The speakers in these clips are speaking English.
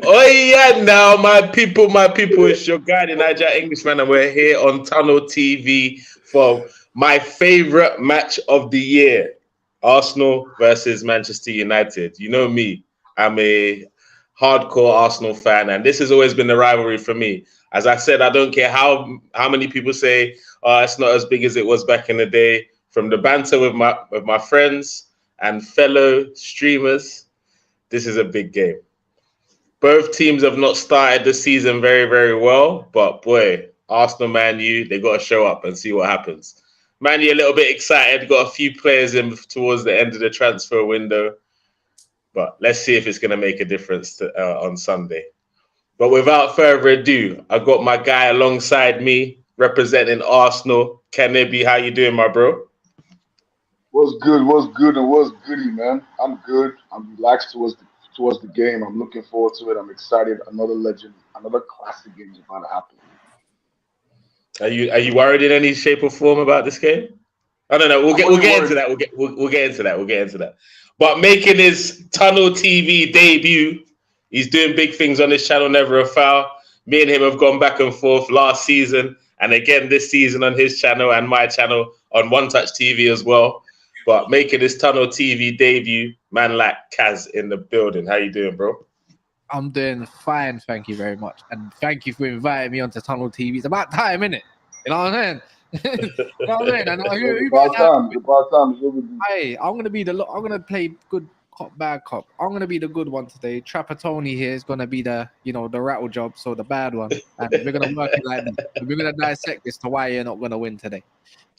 Oh yeah, now my people, it's your guy, the Niger Englishman, and we're here on Tunnel TV for my favorite match of the year, Arsenal versus Manchester United. You know me, I'm a hardcore Arsenal fan, and this has always been the rivalry for me. As I said, I don't care how many people say, "Oh, it's not as big as it was back in the day." From the banter with my friends and fellow streamers, this is a big game. Both teams have not started the season very, very well, but boy, Arsenal, Man U, they got to show up and see what happens. Man U a little bit excited, got a few players in towards the end of the transfer window, but let's see if it's going to make a difference on Sunday. But without further ado, I got my guy alongside me representing Arsenal. Kenebi, how you doing, my bro? What's good? What's good? And what's goody, man? I'm good. I'm relaxed towards the game. I'm looking forward to it. I'm excited. Another legend, another classic game is about to happen. Are you worried in any shape or form about this game? I don't know. We'll I'm get only we'll get into worried. that. We'll get into that. We'll get into that. But making his Tunnel TV debut, he's doing big things on his channel. Never a foul. Me and him have gone back and forth last season and again this season on his channel and my channel on One Touch TV as well. But making his Tunnel TV debut, man like Kaz in the building. How you doing, bro? I'm doing fine, thank you very much. And thank you for inviting me onto Tunnel TV. It's about time, innit? You know what I'm saying? You know what I'm saying? And It's who about better than time. It's about time. It's overdue. Hey, I'm gonna play good cop, bad cop. I'm gonna be the good one today. Trapper Tony here is gonna be the rattle job, so the bad one. And we're gonna work it like this. We're gonna dissect this to why you're not gonna win today.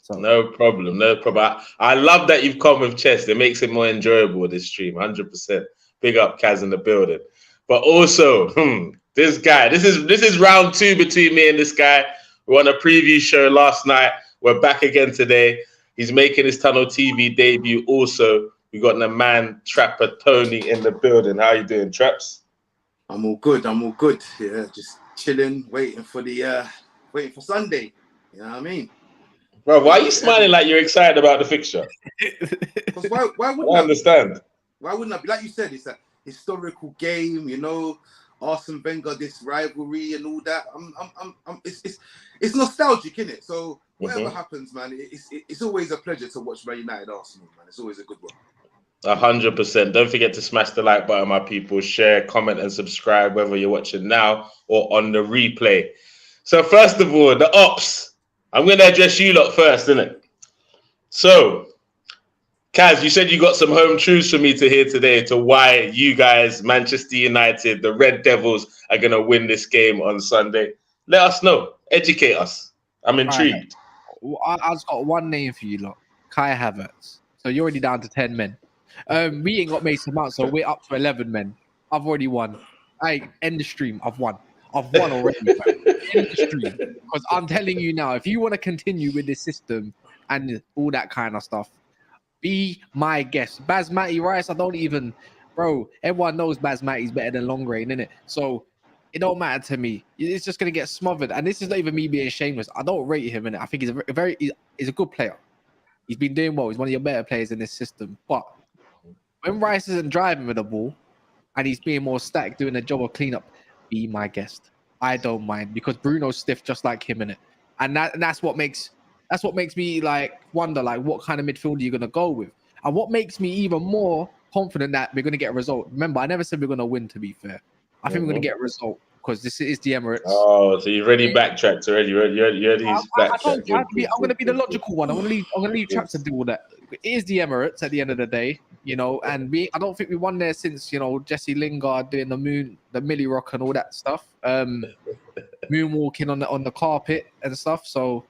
So No problem, no problem. I love that you've come with chest. It makes it more enjoyable, this stream, 100%. Big up Kaz in the building. But also, this guy, this is round two between me and this guy. We won a preview show last night. We're back again today. He's making his Tunnel TV debut also. We got the man Trapper Tony in the building. How you doing, Traps? I'm all good. I'm all good. Yeah, just chilling, waiting for Sunday. You know what I mean? Bro, why are you smiling like you're excited about the fixture? Because why I wouldn't don't I? understand. Why wouldn't I be? Like you said, it's a historical game. You know, Arsene Wenger, this rivalry and all that. It's nostalgic, innit? So whatever happens, man, it's always a pleasure to watch Man United Arsenal, man. It's always a good one. 100%. Don't forget to smash the like button, my people. Share, comment, and subscribe, whether you're watching now or on the replay. So first of all, the ops. I'm going to address you lot first, innit? So, Kaz, you said you got some home truths for me to hear today to why you guys, Manchester United, the Red Devils, are going to win this game on Sunday. Let us know. Educate us. I'm intrigued. I just got one name for you lot, Kai Havertz. So you're already down to 10 men. We ain't got Mason Mount, so we're up to 11 men. I've already won. End the stream. I've won already. End the stream. Because I'm telling you now, if you want to continue with this system and all that kind of stuff, be my guest. Basmati Rice, bro, everyone knows Basmati's better than Long Rain, innit? So it don't matter to me. It's just going to get smothered. And this is not even me being shameless. I don't rate him, innit? I think he's a good player. He's been doing well. He's one of your better players in this system. But when Rice isn't driving with the ball and he's being more static, doing a job of cleanup, be my guest. I don't mind because Bruno's stiff just like him in it, and that's what makes me like wonder like what kind of midfielder you're gonna go with, and what makes me even more confident that we're gonna get a result. Remember, I never said we're gonna win. To be fair, I think we're gonna get a result because this is the Emirates. Oh, so you've already backtracked already. I'm gonna be the logical one. I'm gonna leave Traps to do all that. It is the Emirates at the end of the day, you know, and I don't think we won there since, you know, Jesse Lingard doing the Millie Rock and all that stuff. Moonwalking on the carpet and stuff. So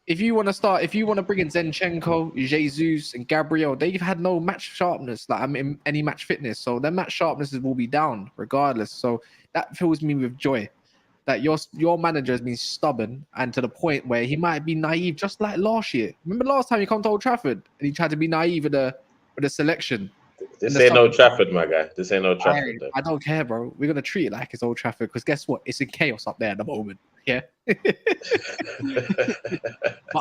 if you want to bring in Zinchenko, Jesus, and Gabriel, they've had no match sharpness, any match fitness. So their match sharpnesses will be down regardless. So that fills me with joy that your manager has been stubborn and to the point where he might be naive, just like last year. Remember last time he come to Old Trafford and he tried to be naive with the selection. This ain't Old Trafford, my guy. This ain't Old Trafford. I don't care, bro. We're gonna treat it like it's Old Trafford because guess what? It's in chaos up there at the moment. Yeah. But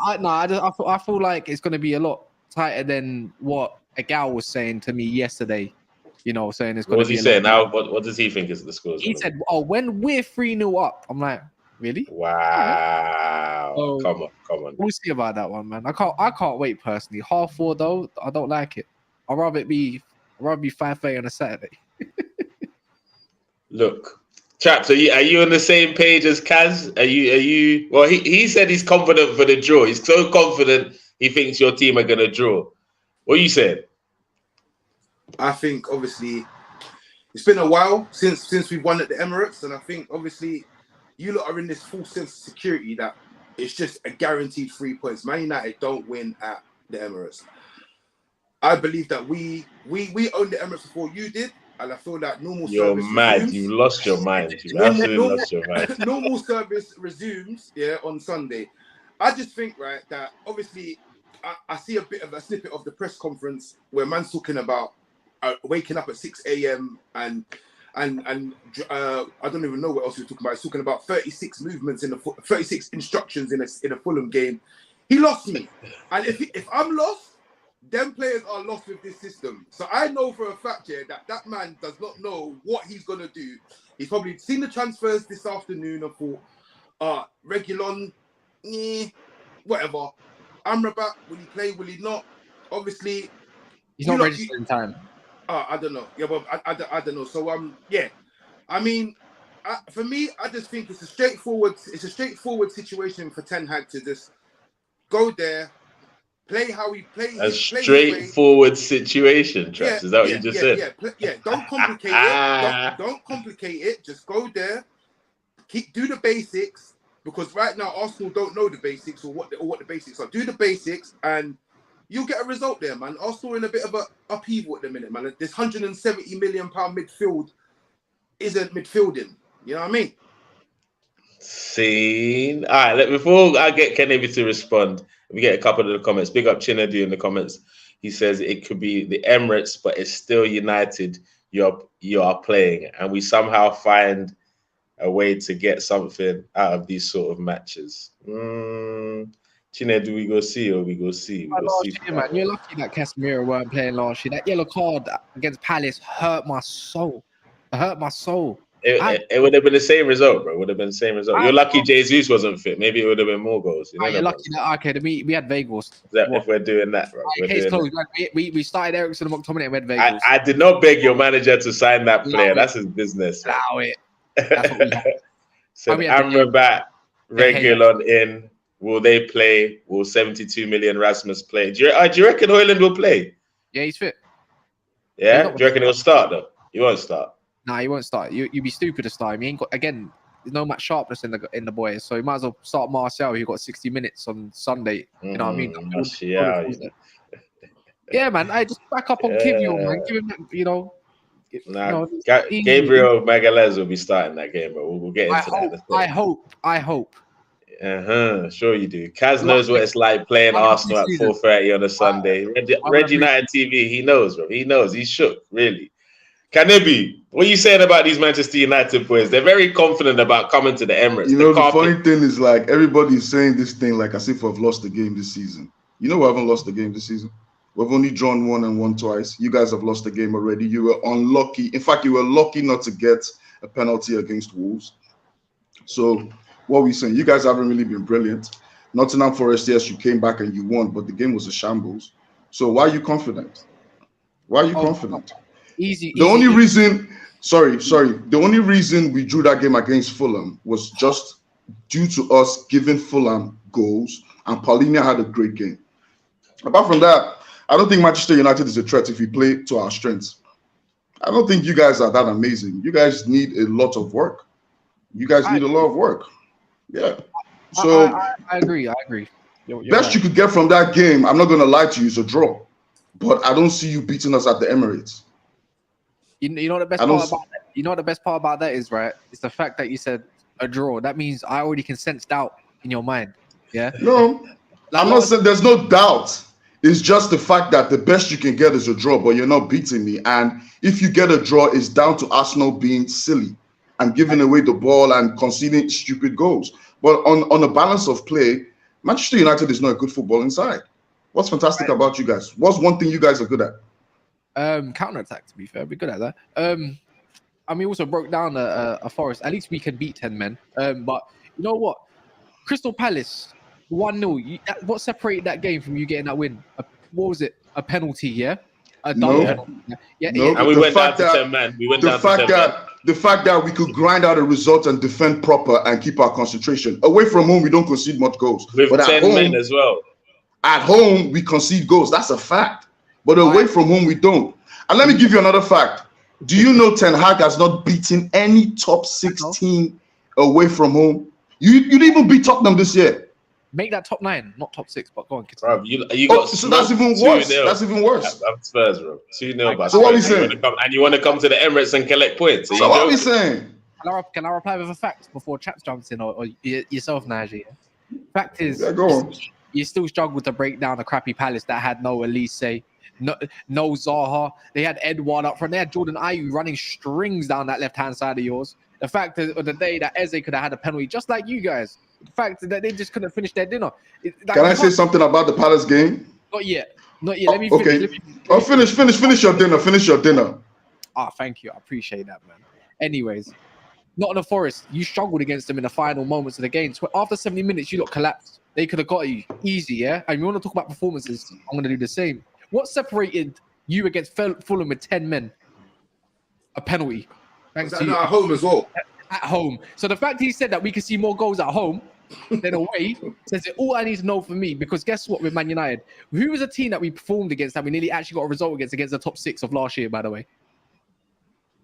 I feel like it's gonna be a lot tighter than what a gal was saying to me yesterday. You know, saying it's What going was to be he a saying? lot. Now, what does he think is the score? He said, "Oh, when we're 3-0 up," I'm like, "Really?" Wow. So, Come on. we'll see about that one, man. I can't wait personally. 4:30 though, I don't like it. I'd rather be 5:30 on a Saturday. Look, chaps, are you on the same page as Kaz? Are you? Well, he said he's confident for the draw. He's so confident he thinks your team are gonna draw. What you said? I think obviously it's been a while since we've won at the Emirates, and I think obviously you lot are in this full sense of security that it's just a guaranteed 3 points. Man United don't win at the Emirates. I believe that we owned the Emirates before you did, and I feel that normal You're service mad. resumes. You've lost your mind. You've absolutely lost your mind. Normal service resumes, yeah, on Sunday. I just think, right, that obviously I see a bit of a snippet of the press conference where man's talking about waking up at 6 a.m. and I don't even know what else he was talking about. He's talking about 36 movements 36 instructions in a Fulham game. He lost me, and if I'm lost, them players are lost with this system. So I know for a fact here that man does not know what he's gonna do. He's probably seen the transfers this afternoon and thought, Reguilon, whatever. Amrabat, will he play? Will he not? Obviously, He's not registered in time. I don't know. Yeah, but I don't know. So yeah. I mean, for me, I just think it's a straightforward situation for Ten Hag to just go there, play how he plays. A straightforward situation, Traps. Is that what you just said? Yeah. Don't complicate it. Don't complicate it. Just go there, do the basics. Because right now Arsenal don't know the basics or what the basics are. Do the basics and you'll get a result there, man. Arsenal in a bit of a upheaval at the minute, man. This £170 million midfield isn't midfielding. You know what I mean? Seen. All right, before I get Kennedy to respond, we get a couple of the comments. Big up Chinadu in the comments. He says it could be the Emirates, but it's still United you are playing. And we somehow find a way to get something out of these sort of matches. Chinedu, we go see or we go see? Man, you're lucky that Casemiro weren't playing last year. That yellow card against Palace hurt my soul. It hurt my soul. It would have been the same result, bro. It would have been the same result. You're lucky Jesus wasn't fit. Maybe it would have been more goals. You're lucky that, okay, we had Vegas. If we're doing that, bro. We started Ericsson and McTominay and we had Vegas. I did not beg your manager to sign that player. That's his business. Allow it. That's what we had. So Amrabat, Reguilon in. Will they play? Will 72 million Rasmus play? Do you reckon Højlund will play? Yeah, he's fit. Yeah? Do you reckon he'll start though? He won't start. Nah, he won't start. You'd be stupid to start him. He ain't got, again, there's no much sharpness in the boys, so he might as well start Martial, who got 60 minutes on Sunday. You know what I mean? Martial. Yeah, man. I just back up on Kivio, man. Give him that, Gabriel Magalhaes will be starting that game, but we'll get into that. I hope. Sure you do. Kaz knows what it's like playing Arsenal at 4:30 on a Sunday. Red United TV, he knows, bro. He knows. He's shook, really. Kanebi, what are you saying about these Manchester United boys? They're very confident about coming to the Emirates. You know, the funny thing is, like, everybody's saying this thing like as if we've lost the game this season. You know, we haven't lost the game this season. We've only drawn 1 and won twice. You guys have lost the game already. You were unlucky. In fact, you were lucky not to get a penalty against Wolves. So what we're saying, you guys haven't really been brilliant. Nottingham Forest, yes, you came back and you won, but the game was a shambles. So why are you confident? Why are you confident? The only reason we drew that game against Fulham was just due to us giving Fulham goals, and Paulinho had a great game. Apart from that, I don't think Manchester United is a threat if we play to our strengths. I don't think you guys are that amazing. You guys need a lot of work. You Yeah. So I agree. You're best you could get from that game, I'm not going to lie to you, is a draw. But I don't see you beating us at the Emirates. You know the best part about that? You know what the best part about that is, right? It's the fact that you said a draw. That means I already can sense doubt in your mind. Yeah. No, I'm not saying there's no doubt. It's just the fact that the best you can get is a draw, but you're not beating me. And if you get a draw, it's down to Arsenal being silly and giving away the ball and conceding stupid goals. But on a balance of play, Manchester United is not a good football inside. What's fantastic about you guys? What's one thing you guys are good at? Counter attack. To be fair, we're good at that. And we also broke down a Forest. At least we can beat 10 men. But you know what? Crystal Palace 1-0. What separated that game from you getting that win? What was it? A penalty? Yeah. No. Yeah. No. And we The went down fact to that- 10 men. We went The down to 10 fact men. that the fact that we could grind out a result and defend proper and keep our concentration. Away from home, we don't concede much goals. With But 10 men as well. at home, we concede goals. That's a fact. But away from home, we don't. And let me give you another fact. Do you know Ten Hag has not beaten any top 6 team away from home? You didn't even beat Tottenham this year. Make that top 9, not top 6. But go on, continue. Bro, you got So that's even worse. That's even worse. I'm Spurs, bro. 2-0. But So what are we Spurs, saying? And you want to come to the Emirates and collect points. So what are we saying? Can I reply with a fact before Chaps jumps in, or yourself, Najee? Fact is, Yeah, go on. you still struggle to break down a crappy Palace that had no Elise, no Zaha. They had Edouard up front. They had Jordan Ayew running strings down that left-hand side of yours. The fact of the day that Eze could have had a penalty, just like you guys. The fact that they just couldn't finish their dinner. Can I say something about the Palace game? Not yet. Let me Okay. finish. Finish your dinner. Finish your dinner. Thank you. I appreciate that, man. Anyways, Nottingham Forest, you struggled against them in the final moments of the game. So after 70 minutes, you got collapsed. They could have got you easy, yeah? And you want to talk about performances, I'm going to do the same. What separated you against Fulham with 10 men? A penalty. Thanks to you. At home as well. At home. So the fact he said that we can see more goals at home than away says it all I need to know for me. Because guess what with Man United? Who was a team that we performed against that we nearly actually got a result against the top 6 of last year, by the way?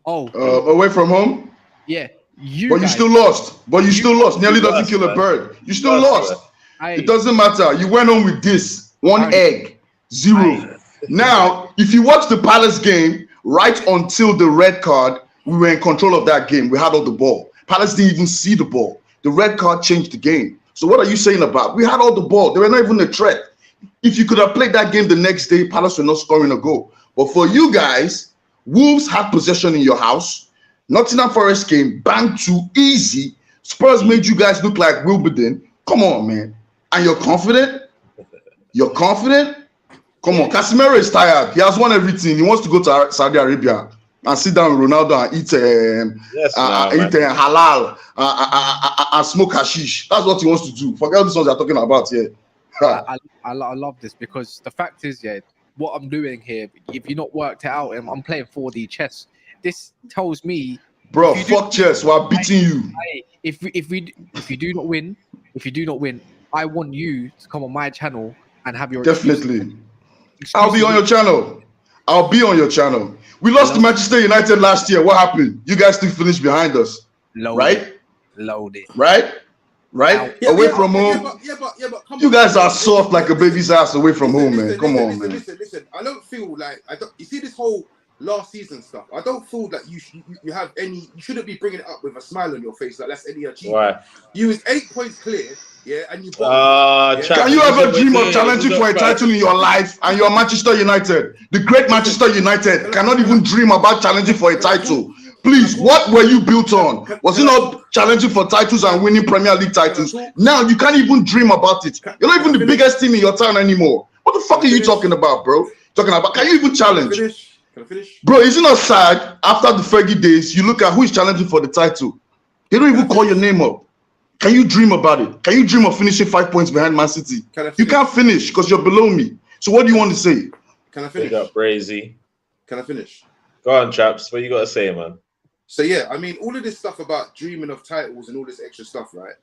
Away from home? Yeah. But you still lost. Nearly doesn't kill a bird. You still lost. It doesn't matter. You went on with this. One egg. 0. Now, if you watch the Palace game, right until the red card, we were in control of that game. We had all the ball. Palace didn't even see the ball. The red card changed the game. So what are you saying about? We had all the ball. They were not even a threat. If you could have played that game the next day, Palace were not scoring a goal. But for you guys, Wolves had possession in your house. Nottingham Forest came, bang 2, easy. Spurs made you guys look like Wimbledon. Come on, man. And you're confident? You're confident? Come on. Casemiro is tired. He has won everything. He wants to go to Saudi Arabia and sit down with Ronaldo and eat halal and smoke hashish. That's what he wants to do. Forget this ones you're talking about here. I love this because the fact is, what I'm doing here, if you're not worked it out, I'm playing 4D chess. This tells me, bro, fuck chess. We're beating you. If you do not win, I want you to come on my channel and have your definitely. I'll be on your channel. We lost to Manchester United last year. What happened? You guys still finished behind us, right? Loaded. Right? Away from home. But come you guys are soft like a baby's ass away from home, man. Come on, man. Listen. I don't feel like you see this whole last season stuff. I don't feel that you have any. You shouldn't be bringing it up with a smile on your face like that's any achievement. Why? You was 8 points clear. Yeah, and you. Can you ever dream of challenging for a title in your life? And you're Manchester United, the great Manchester United, cannot even dream about challenging for a title. Please, what were you built on? Was it not challenging for titles and winning Premier League titles? Now you can't even dream about it. You're not even the biggest team in your town anymore. What the fuck are you talking about, bro? Can you even challenge? Can I finish? Bro, is it not sad? After the Fergie days, you look at who is challenging for the title. They don't even call your name up. Can you dream about it? Can you dream of finishing 5 points behind Man City? You can't finish because you're below me. So what do you want to say? Can I finish? Big up, Brazy. Can I finish? Go on, Chaps. What you got to say, man? So yeah, I mean, all of this stuff about dreaming of titles and all this extra stuff, right?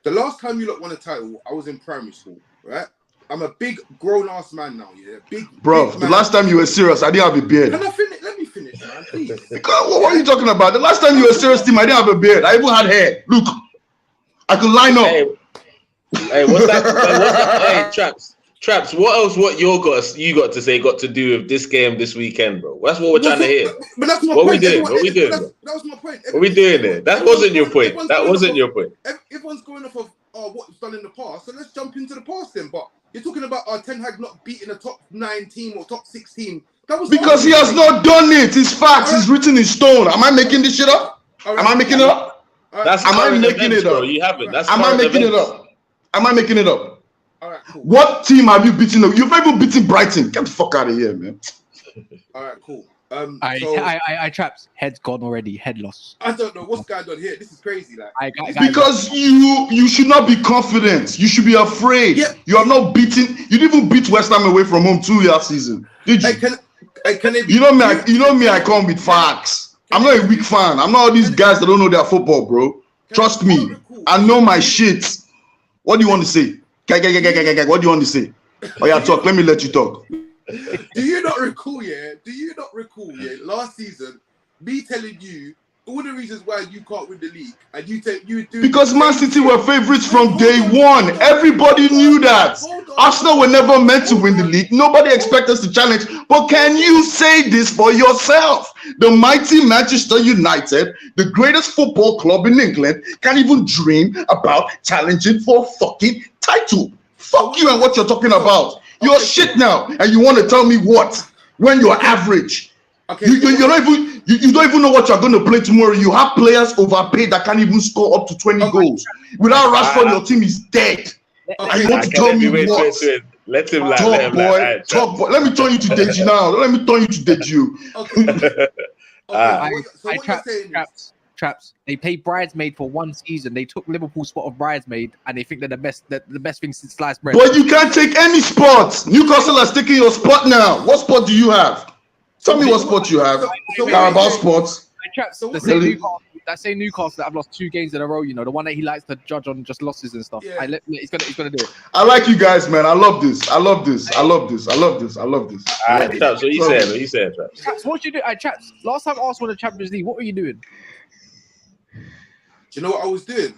The last time you lot won a title, I was in primary school, right? I'm a big grown-ass man now, yeah? Bro, the last time you were serious, I didn't have a beard. Can I finish? Let me finish, man, please. What are you talking about? The last time you were a serious team, I didn't have a beard. I even had hair. Look, I could line up. Hey, what's that? Hey, Traps, what you got to say got to do with this game this weekend, bro? That's what we're trying to hear. But that's my what point. What we doing? That was my point. What we doing there? That wasn't your point. That wasn't your point. Everyone's going off of what was done in the past, so let's jump into the past then. But you're talking about Ten Hag not beating a top 9 team or top 6 team. That was because he has not done it. It's facts. It's written in stone. Am I making this shit up? Am I making it up? Am I making it up? You haven't. Am I making it up? Am I making it up? All right, cool. What team have you beaten? You've not even beaten Brighton. Get the fuck out of here, man. All right, cool. I traps. Head's gone already. Head loss. I don't know what's going on here. This is crazy. Like, Because you should not be confident. You should be afraid. Yeah. You are not beating. You didn't even beat West Ham away from home 2 year season. Did you? Can they be, You know me. I come with facts. I'm not a weak fan. I'm not all these guys that don't know their football, bro. Trust me. I know my shit. What do you want to say? What do you want to say? Oh yeah, talk. Let me let you talk. Do you not recall? Last season, me telling you all the reasons why you can't win the league, and you do because Man City were favorites from day one. Everybody knew that. Arsenal were never meant to win the league. Nobody expected us to challenge. But can you say this for yourself? The mighty Manchester United, the greatest football club in England, can't even dream about challenging for a fucking title. Fuck you and what you're talking about. You're shit now, and you want to tell me what? When you're average. Okay, you don't even know what you're going to play tomorrow. You have players overpaid that can't even score up to 20 goals. Without Rashford, your team is dead. And you want to tell me what? Let him talk, boy. Let me turn you to Deji now. Let me turn you to Deji. Traps. They played bridesmaid for 1 season. They took Liverpool's spot of bridesmaid, and they think they're the best thing since sliced bread. But you can't take any spot. Newcastle has taken your spot now. What spot do you have? Tell me what spot you have. Carabao spots. That same Newcastle that I've lost 2 games in a row, you know, the one that he likes to judge on just losses and stuff. Yeah. He's gonna do it. I like you guys, man. I love this. Chaps, what you saying, Chaps? Chaps, what you do? Chaps, last time Arsenal won the Champions League, what were you doing? Do you know what I was doing?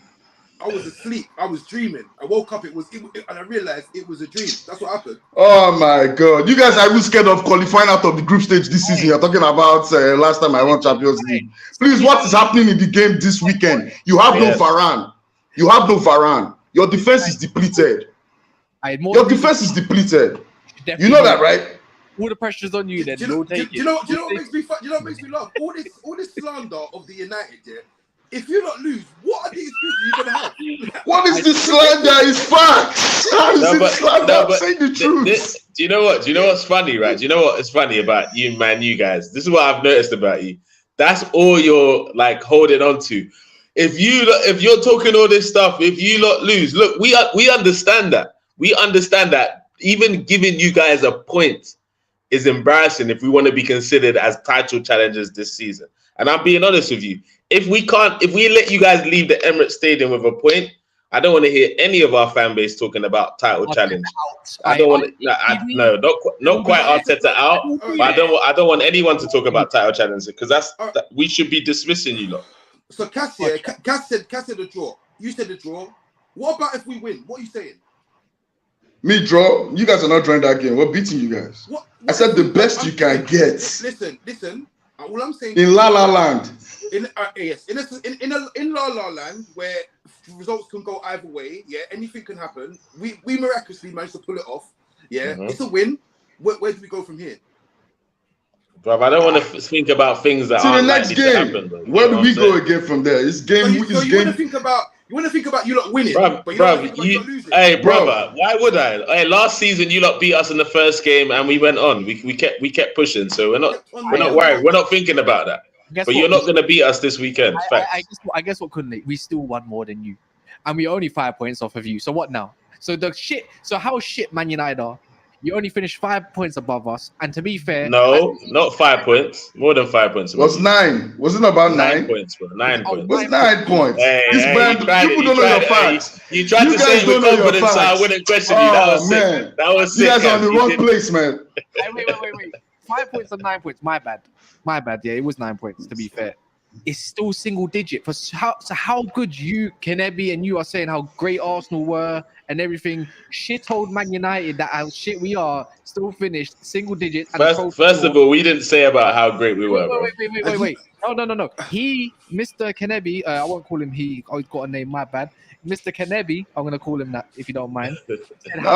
I was asleep. I was dreaming. I woke up. And I realized it was a dream. That's what happened. Oh my God! You guys are even scared of qualifying out of the group stage this season. You're talking about last time I won Champions League. Please, what is happening in the game this weekend? You have no Varane. Your defense is depleted. Your defense is depleted. You know that, right? All the pressure's on you. Then do you know what makes me fun? You know what makes me laugh? All this slander of the United, yeah. If you not lose, what are the excuses you're gonna have? What is this slander? It's facts. How is it slander? I'm saying the truth. Do you know what? Do you know what's funny, right? Do you know what is funny about you, man? You guys. This is what I've noticed about you. That's all you're like holding on to. If you're talking all this stuff, if you not lose, look, we understand that. We understand that even giving you guys a point is embarrassing if we want to be considered as title challengers this season. And I'm being honest with you. If we let you guys leave the Emirates Stadium with a point, I don't want to hear any of our fan base talking about title challenge. I don't want not quite Arteta out, but I don't want anyone to talk about title challenge because we should be dismissing you lot. So Cass said a draw. You said a draw. What about if we win? What are you saying? Me draw. You guys are not drawing that game. We're beating you guys. What I said the best you can get. Listen. All I'm saying in La La Land. In La La Land, where results can go either way, yeah, anything can happen. We miraculously managed to pull it off. Yeah, It's a win. Where do we go from here? Bro, I don't want to think about things that the next game. Where do we go again from there? It's game. You want to think about you lot winning, but you don't think about losing. Hey, brother, why would I? Hey, last season you lot beat us in the first game, and we went on. We kept pushing, so we're not worried. We're not thinking about that. But you're not going to beat us this weekend. I guess what couldn't we still won more than you, and we're only 5 points off of you. So what now? So how shit Man United are? You only finished 5 points above us, and to be fair, no, not 5 points, more than 5 points. Was 9? Wasn't it about 9 points, bro? 9 points. Was 9 points? People don't know your facts. You tried to say it with confidence, so I wouldn't question you. That was sick. That was sick. You guys are on the wrong place, man. Wait. 5 points and 9 points. My bad. Yeah, it was 9 points. To be fair, it's still single digit. How good you Kenebi and you are saying how great Arsenal were and everything. Shit old Man United that how shit we are still finished single digit. And first of all, we didn't say about how great we were. Wait. No. He, Mr. Kenebi, I won't call him he. Oh, he's got a name. My bad. Mr. Kenebi, I'm gonna call him that if you don't mind.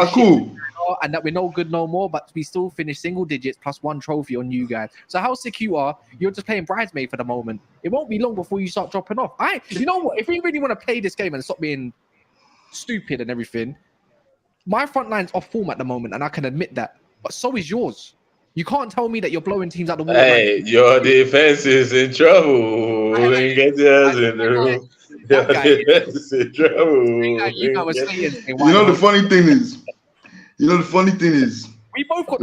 Cool. And that we're no good no more, but we still finish single digits plus 1 trophy on you guys. So how sick you are? You're just playing bridesmaid for the moment. It won't be long before you start dropping off. You know what? If we really want to play this game and stop being stupid and everything, my front line's off form at the moment, and I can admit that. But so is yours. You can't tell me that you're blowing teams out the water. Hey, your defense is in trouble. Get yours in the room. Your defense is in trouble. You know, the funny thing is, we both got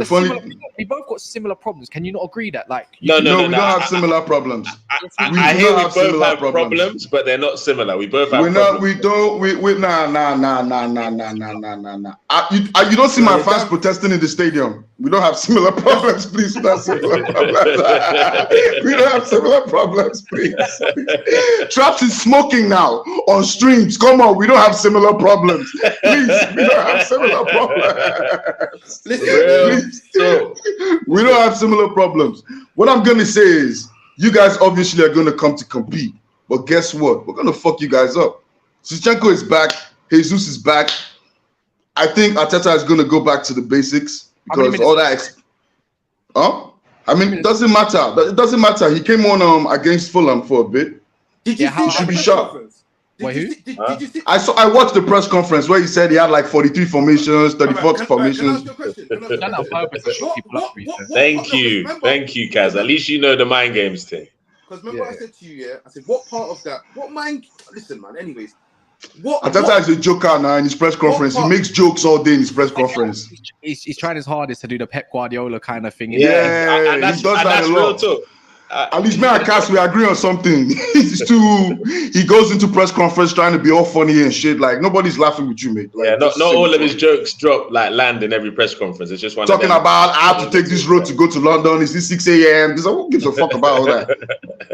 we both got similar problems. Can you not agree that? Like, no, we don't have similar problems. I hear we both have problems, but they're not similar. We both have problems. You don't see my fans protesting in the stadium. We don't have similar problems, please. Not similar problems. We don't have similar problems, please. Traps is smoking now on streams. Come on, we don't have similar problems. Please, we don't have similar problems. We don't have similar problems. What I'm gonna say is, you guys obviously are gonna come to compete, but guess what? We're gonna fuck you guys up. Zinchenko is back. Jesus is back. I think Arteta is gonna go back to the basics because all that. It doesn't matter. It doesn't matter. He came on against Fulham for a bit. Did you see? He should be sharp. Did you see? I watched the press conference where he said he had like 43 formations, 34 formations. Thank you, Kaz. At least you know the mind games thing. Because remember I said to you, I said, what part of that? What mind? Listen, man. Anyways, Arteta is a joker now in his press conference. He makes jokes all day in his press conference. He's trying his hardest to do the Pep Guardiola kind of thing. Yeah, he does that a lot. At least me and Cass, we agree on something. He goes into press conference trying to be all funny and shit. Like, nobody's laughing with you, mate. Like, not all of his jokes land in every press conference. It's just one talking about I have to take this road to go to London. Is this 6 a.m.? Who gives a fuck about all that?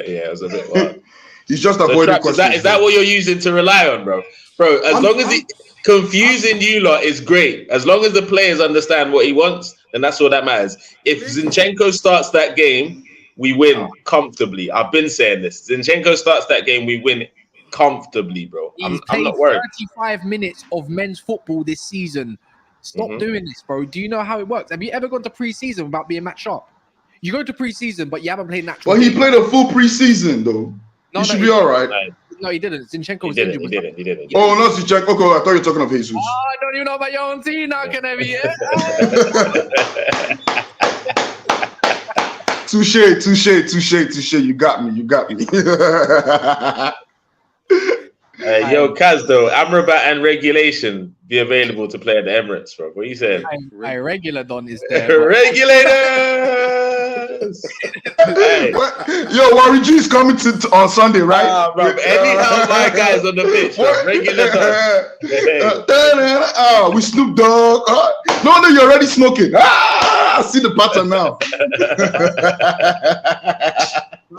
Yeah, it was a bit wild. He's just avoiding questions. Is that what you're using to rely on, bro? Bro, as long as confusing you lot is great. As long as the players understand what he wants, then that's all that matters. If Zinchenko starts that game, we win comfortably. I've been saying this. Zinchenko starts that game, we win comfortably, bro. I'm not worried. 35 minutes of men's football this season. Stop doing this, bro. Do you know how it works? Have you ever gone to pre-season without being match sharp? You go to pre-season, but you haven't played natural. Well, he played a full pre-season, though. He should be all right. No, he didn't. Zinchenko was injured. He didn't. Oh, no, Zinchenko. Okay, I thought you were talking of Jesus. Oh, I don't even know about your own team now, can I be? Touche. You got me. Yo, Kaz, though, Amrabat and Regulation be available to play at the Emirates, bro. What are you saying? Regular Don is there. Regulators! Hey. Yo, Warren G is coming on Sunday, right? Bro, anyhow, my guys on the pitch, bro. Regular Don. We Snoop Dogg. No, you're already smoking. I see the pattern now.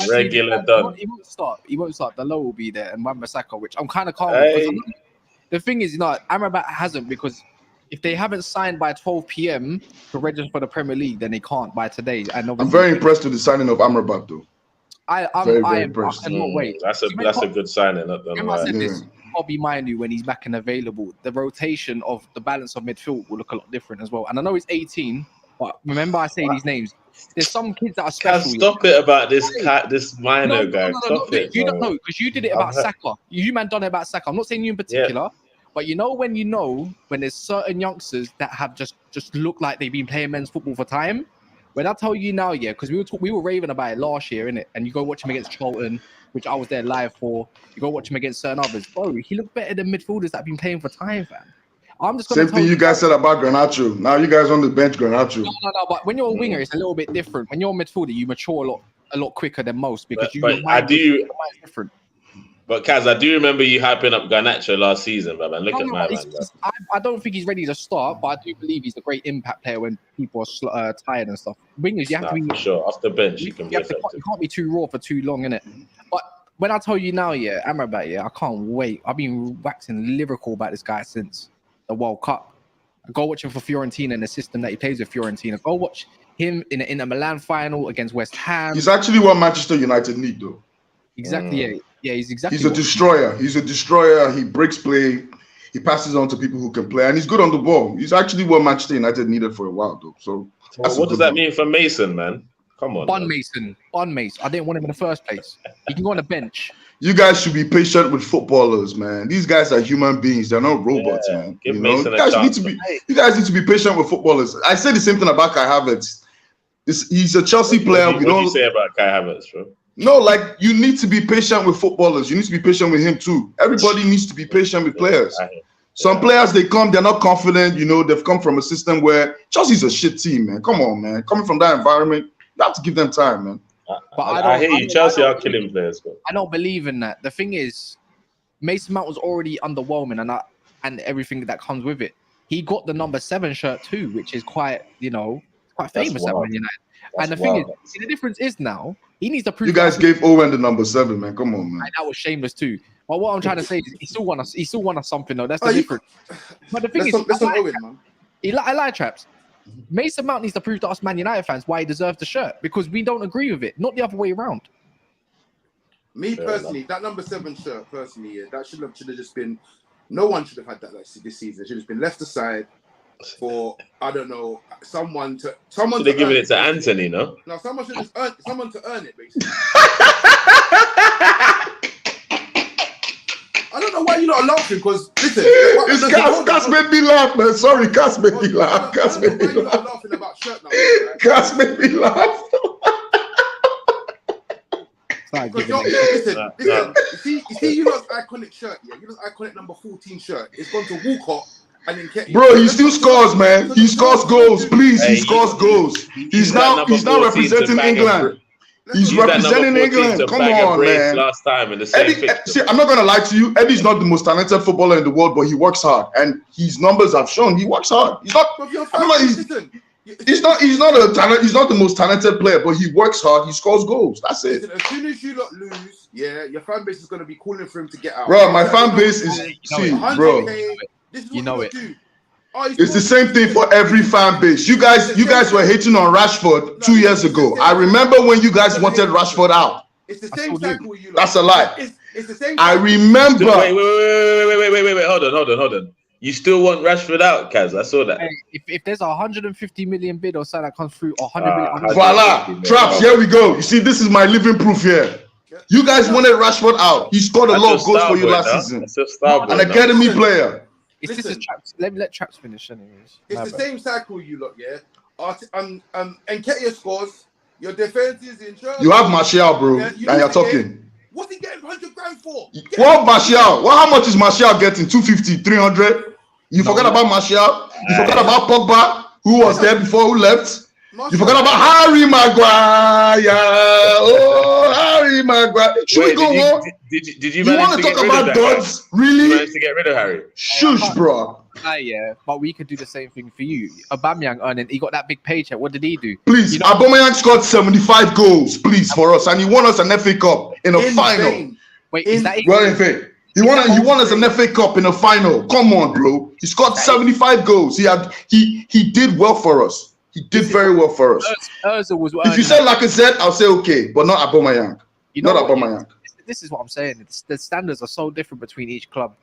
Regular Don. He won't start. The low will be there, and Wan-Bissaka, which I'm kind of calm with. The thing is, Amrabat hasn't, because if they haven't signed by 12 p.m. to register for the Premier League, then they can't by today. And I'm very impressed with the signing of Amrabat, though. I'm impressed. I cannot wait. That's a good signing. I said this. Bobby Mainu, when he's back and available, the rotation of the balance of midfield will look a lot different as well. And I know he's 18, but remember I say these names. There's some kids that are special. Stop it about this Mainu guy. Stop it. You don't know, because you did it about Saka. You man done it about Saka. I'm not saying you in particular, but when there's certain youngsters that have just look like they've been playing men's football for time. When I tell you now, because we were raving about it last year, innit? And you go watch him against Charlton, which I was there live for. You go watch him against certain others. Bro, he looked better than midfielders that have been playing for time, fam. I'm just same thing you guys said about Garnacho. Now you guys on the bench, Garnacho. No. But when you're a winger, it's a little bit different. When you're a midfielder, you mature a lot quicker than most because different. But Kaz, I do remember you hyping up Garnacho last season, man. Look at my man. I don't think he's ready to start, but I do believe he's a great impact player when people are tired and stuff. Wingers, you have to be for sure off the bench. You can't be too raw for too long, innit? But when I tell you now, Amrabat, I can't wait. I've been waxing lyrical about this guy since the World Cup. I go watch him for Fiorentina in the system that he plays with Fiorentina. Go watch him in a Milan final against West Ham. He's actually what Manchester United need, though. Exactly, yeah, he's exactly. He's a destroyer. He breaks play. He passes on to people who can play, and he's good on the ball. He's actually what Manchester United needed for a while, though. So what does that mean for Mason, man? Come on, Mason. I didn't want him in the first place. He can go on the bench. You guys should be patient with footballers, man. These guys are human beings. They're not robots, man. Give Mason you guys need to be patient with footballers. I say the same thing about Kai Havertz. He's a Chelsea player. What do you say about Kai Havertz, bro? No, like you need to be patient with footballers. You need to be patient with him too. Everybody needs to be patient with players. Some players, they come, they're not confident. You know, they've come from a system where Chelsea's a shit team, man. Come on, man. Coming from that environment, you have to give them time, man. But I hear you. Chelsea are killing players, bro. I don't believe in that. The thing is, Mason Mount was already underwhelming, and everything that comes with it. He got the number 7 shirt too, which is quite famous at Man United. And the thing is, see, the difference is now he needs to prove. You guys gave Owen the number 7, man. Come on, man. And that was shameless too. But what I'm trying to say is, he still won us. He still won us something though. That's the difference. But the thing is, I lie, Traps. Mason Mount needs to prove to us Man United fans why he deserves the shirt, because we don't agree with it, not the other way around. Me personally, that number 7 shirt, personally, that should have just been. No one should have had that this season. It should have been left aside for, I don't know, someone to. They're giving it to Anthony, no? No, someone should just earn someone to earn it, basically. I don't know why you're not laughing, because listen, Cass made me laugh, man. Sorry, Cass made me laugh. Cass made me laugh. You're not laughing about shirt now, right? Cass made me laugh. Listen. You see, you lot's iconic shirt, yeah. You lot's iconic number 14 shirt. It's gone to Walcott and then Ketty. Bro, he still scores, man. He scores goals. Please, he scores goals. He's now representing England. He's representing England. Come on, man. Last time in the same see, I'm not gonna lie to you. Eddie's not the most talented footballer in the world, but he works hard, and his numbers have shown he works hard. He's not. He's not the most talented player, but he works hard. He scores goals. That's it. Listen, as soon as you lot lose, yeah, your fan base is gonna be calling for him to get out. Bro, my fan base is bro. This is you know it. It's the same thing for every fan base. You guys were hating on Rashford 2 years ago. I remember when you guys wanted Rashford out. It's the same cycle you. That's a lie. It's the same. I remember. Wait. Hold on. You still want Rashford out, Kaz? I saw that. Hey, if there's 150 million bid or something that comes through, or 100 million. Voila, Traps. Here we go. You see, this is my living proof here. You guys wanted Rashford out. He scored a lot of goals for you last season. An academy player. Let Traps finish anyways. It's the same cycle you look, yeah. Nketiah scores. Your defense is in trouble. You have Martial, bro, and you're talking. What's he getting 100 grand for? What Martial? How much is Martial getting? 250, 300? You forgot about Martial? You forgot about Pogba, who was there before, who left? You forgot about Harry Maguire. Oh, Harry Maguire. Should we go on? Did you want to talk about Dodds? Really? You managed to get rid of Harry? Shush, bro. Yeah, but we could do the same thing for you. Aubameyang earning, he got that big paycheck. What did he do? Please, Aubameyang scored 75 goals, please, for us, and he won us an FA Cup in a final. Wait, is that He won us an FA Cup in a final. Come on, bro. He scored 75 goals. He did well for us. He did very well for us. If you said Lacazette, I'll say okay, but not Aubameyang. Not Aubameyang. This is what I'm saying. The standards are so different between each club.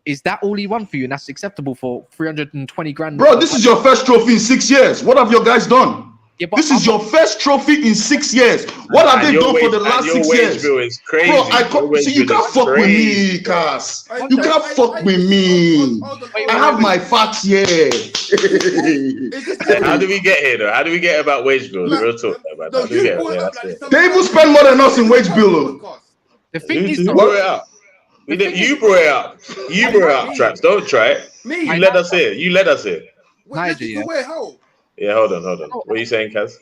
Is that all he won for you, and that's acceptable for 320 grand? Bro, this is your first trophy in 6 years. What have your guys done? Yeah, this is your first trophy in 6 years. What have they done for the last 6 years? Bill is crazy. Bro, you can't fuck with me, Cass. You can't fuck with me. I have my facts here. How do we get here, though? How do we get about wage bill? Real talk about that. They even spend more than us in wage bill. The thing is, who brought it up? You brought it up. You brought it up, Traps. Don't try it. You let us here. Nigel, yeah. Yeah, hold on. What are you saying, Kaz?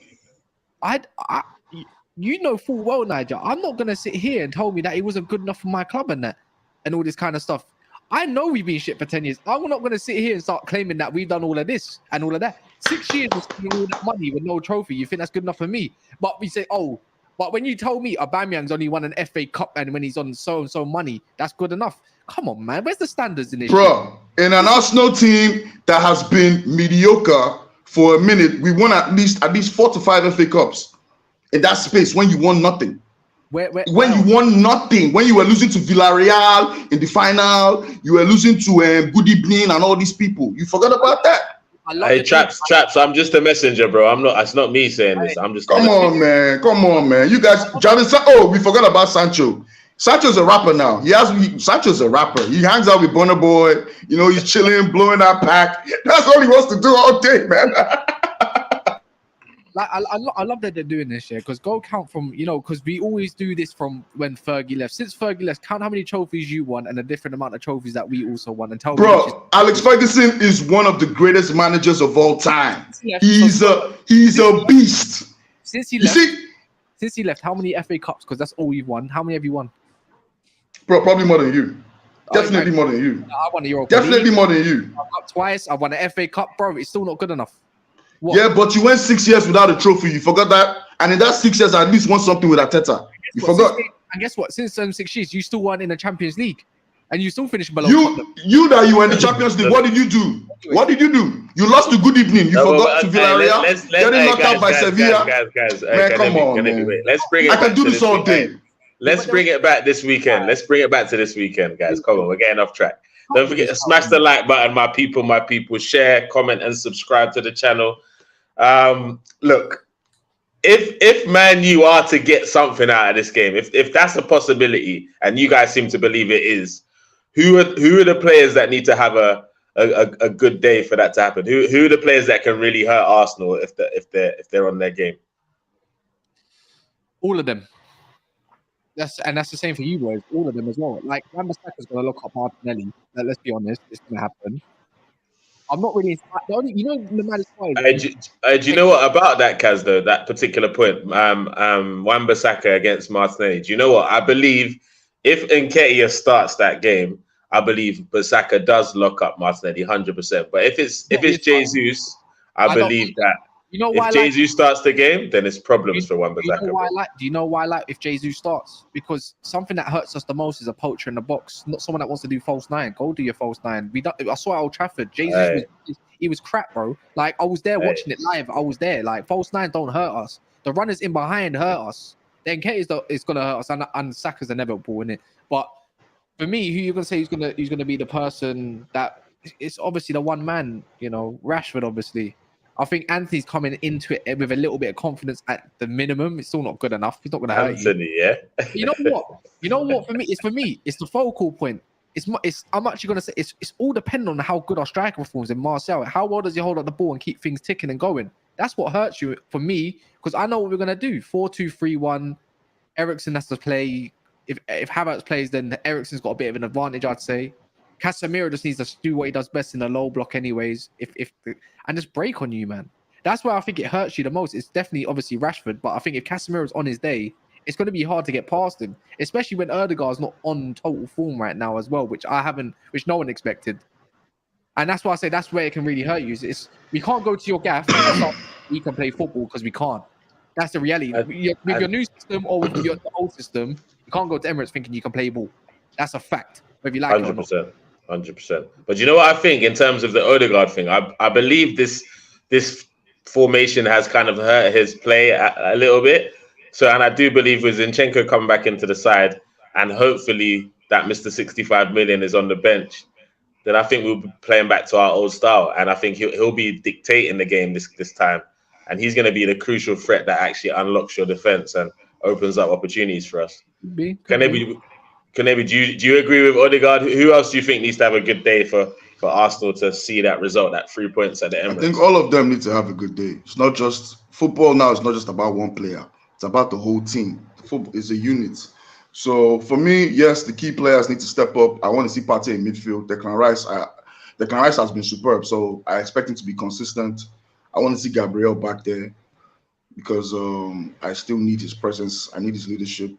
You know full well, Nigel. I'm not gonna sit here and tell me that he wasn't good enough for my club and that, and all this kind of stuff. I know we've been shit for 10 years. I'm not gonna sit here and start claiming that we've done all of this and all of that. 6 years of spending all that money with no trophy. You think that's good enough for me? But we say, but when you told me Aubameyang's only won an FA Cup and when he's on so and so money, that's good enough. Come on, man. Where's the standards in this? Bro, in an Arsenal team that has been mediocre for a minute, we won at least 4 to 5 FA Cups in that space when you won nothing. When you won nothing, when you were losing to Villarreal in the final, you were losing to Goody Blin and all these people. You forgot about that. Hey, Traps, I'm just a messenger, bro. I'm not. It's not me saying this. I'm just. Come on, man. You guys, we forgot about Sancho. Sancho's a rapper now. Sancho's a rapper. He hangs out with Burna Boy. You know, he's chilling, blowing that pack. That's all he wants to do all day, man. Like I love that they're doing this, yeah. Because go count from because we always do this from when Fergie left. Since Fergie left, count how many trophies you won and a different amount of trophies that we also won, and tell me. Bro, Alex Ferguson is one of the greatest managers of all time. Left, he's a beast. Since he left, how many FA Cups? Because that's all you've won. How many have you won? Bro, probably more than you. Definitely more than you. I won the Europa Definitely League. more than you. I've won twice. I won an FA Cup, bro. It's still not good enough. What? Yeah, but you went 6 years without a trophy. You forgot that? And in that 6 years, I at least won something with Arteta. You forgot. And guess what? Since 6 years, you still won in the Champions League. And you still finished below. You were in the Champions League. What did you do? What did you do? You lost to Good Evening. You forgot to Villarreal. Getting knocked out by Sevilla. Guys, man, come on, man. Let's bring it. I can do this all day. Let's bring it back this weekend. Let's bring it back to this weekend, guys. Come on, we're getting off track. Don't forget to smash the like button, my people. Share, comment, and subscribe to the channel. Look, if Man U are to get something out of this game, if that's a possibility, and you guys seem to believe it is, who are the players that need to have a good day for that to happen? Who are the players that can really hurt Arsenal if they're on their game? All of them. That's the same for you boys. All of them as well. Like Wan-Bissaka's going to look up Martinelli. Let's be honest, it's going to happen. I'm not really. The maddest part. Do you know what about that, Kaz? Though that particular point, Wan-Bissaka against Martinelli. Do you know what? I believe if Nketiah starts that game, I believe Bissaka does lock up Martinelli 100%. But if it's Jesus, I believe that. You know why? If Jesus starts the game, then it's problems for Wan-Bissaka. Do you know why? Like, if Jesus starts, because something that hurts us the most is a poacher in the box, not someone that wants to do false nine. Go do your false nine. I saw at Old Trafford. Jesus, he was crap, bro. Like, I was there watching it live. I was there. Like, false nines don't hurt us. The runners in behind hurt us. Then K is gonna hurt us, and Saka's inevitable in it. But for me, who you're gonna say he's gonna be the person that it's obviously the one man. Rashford, obviously. I think Anthony's coming into it with a little bit of confidence at the minimum. It's still not good enough. He's not going to hurt you. Anthony, yeah. You know what? For me, it's the focal point. I'm actually going to say it's all dependent on how good our striker performs in Marcel. How well does he hold up the ball and keep things ticking and going? That's what hurts you for me, because I know what we're going to do. 4-2-3-1. Eriksen has to play. If Havertz plays, then Eriksen's got a bit of an advantage, I'd say. Casemiro just needs to do what he does best in the low block anyways, and just break on you, man. That's where I think it hurts you the most. It's definitely, obviously, Rashford, but I think if Casemiro's on his day, it's going to be hard to get past him, especially when Ødegaard's not on total form right now as well, which no one expected. And that's why I say that's where it can really hurt you. We can't go to your gaff and we can play football because we can't. That's the reality. With your new system or with your old system, you can't go to Emirates thinking you can play ball. That's a fact, whether you like 100%. it or not. 100%. But you know what I think in terms of the Ødegaard thing? I believe this formation has kind of hurt his play a little bit. And I do believe with Zinchenko coming back into the side, and hopefully that Mr. 65 million is on the bench, then I think we'll be playing back to our old style. And I think he'll be dictating the game this time. And he's going to be the crucial threat that actually unlocks your defense and opens up opportunities for us. Do you agree with Ødegaard? Who else do you think needs to have a good day for Arsenal to see that result, that 3 points at the Emirates? I think all of them need to have a good day. It's not just football now. It's not just about one player. It's about the whole team. Football is a unit. So for me, yes, the key players need to step up. I want to see Partey in midfield. Declan Rice has been superb, so I expect him to be consistent. I want to see Gabriel back there because I still need his presence. I need his leadership.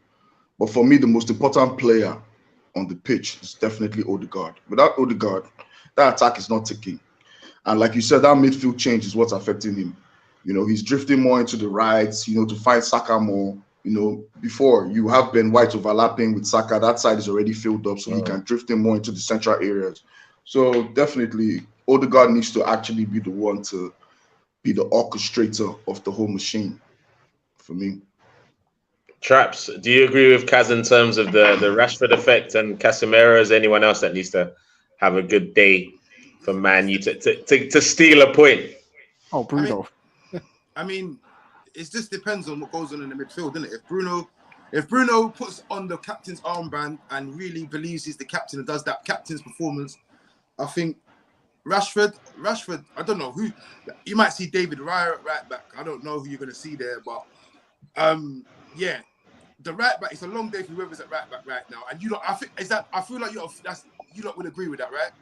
But for me, the most important player on the pitch is definitely Ødegaard. Without Ødegaard, that attack is not ticking. And like you said, that midfield change is what's affecting him. He's drifting more into the right, to find Saka more. Before you have Ben White overlapping with Saka, that side is already filled up, so he can drift in more into the central areas. So definitely, Ødegaard needs to actually be the one to be the orchestrator of the whole machine for me. Traps, do you agree with Kaz in terms of the Rashford effect and Casemiro? Is anyone else that needs to have a good day for Man U to steal a point? Oh, Bruno. I mean, it just depends on what goes on in the midfield, doesn't it? If Bruno puts on the captain's armband and really believes he's the captain and does that captain's performance, I think Rashford. I don't know who. You might see David Raya at right back. I don't know who you're going to see there, but yeah, the right back. It's a long day for whoever's at right back right now. And you lot, I feel like you lot would agree with that, right?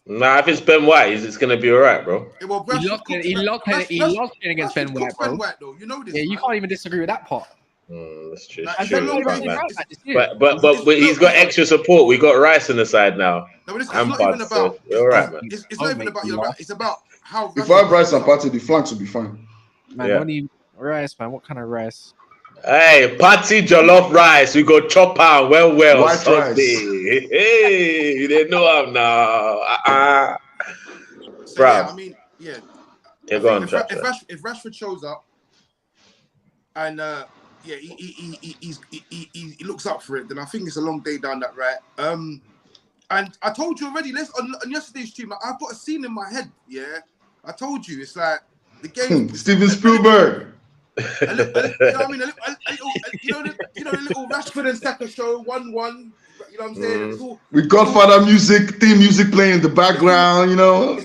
Nah, if it's Ben White, it's going to be all right, bro. Yeah, well, He lost against Ben White, bro. though. You know this. Yeah, you can't even disagree with that part. That's true. Like, It's And true. Ben White But, this year. but he's got extra support. We got Rice on the side now. No, but it's And not even Bud, about. so you're all right, man. It's not even about your right. It's about how. If I have Rice and Partey, the flanks will be fine. Man, Yeah. only rice, man. What kind of rice? Hey, Patty Jollof Rice. We go chop out well. White Sunday. Hey, you didn't know him now. So, Bro. yeah, I mean, yeah. Yeah, I go think on, if Rashford shows up, and yeah, he looks up for it, then I think it's a long day down that right. And I told you already. On yesterday's stream, I've got a scene in my head. Yeah, I told you it's like the game. Steven Spielberg. You know what I mean? You know the little Rashford and Saka show 1-1. You know what I'm saying? It's all, With Godfather music, theme music playing in the background, you know.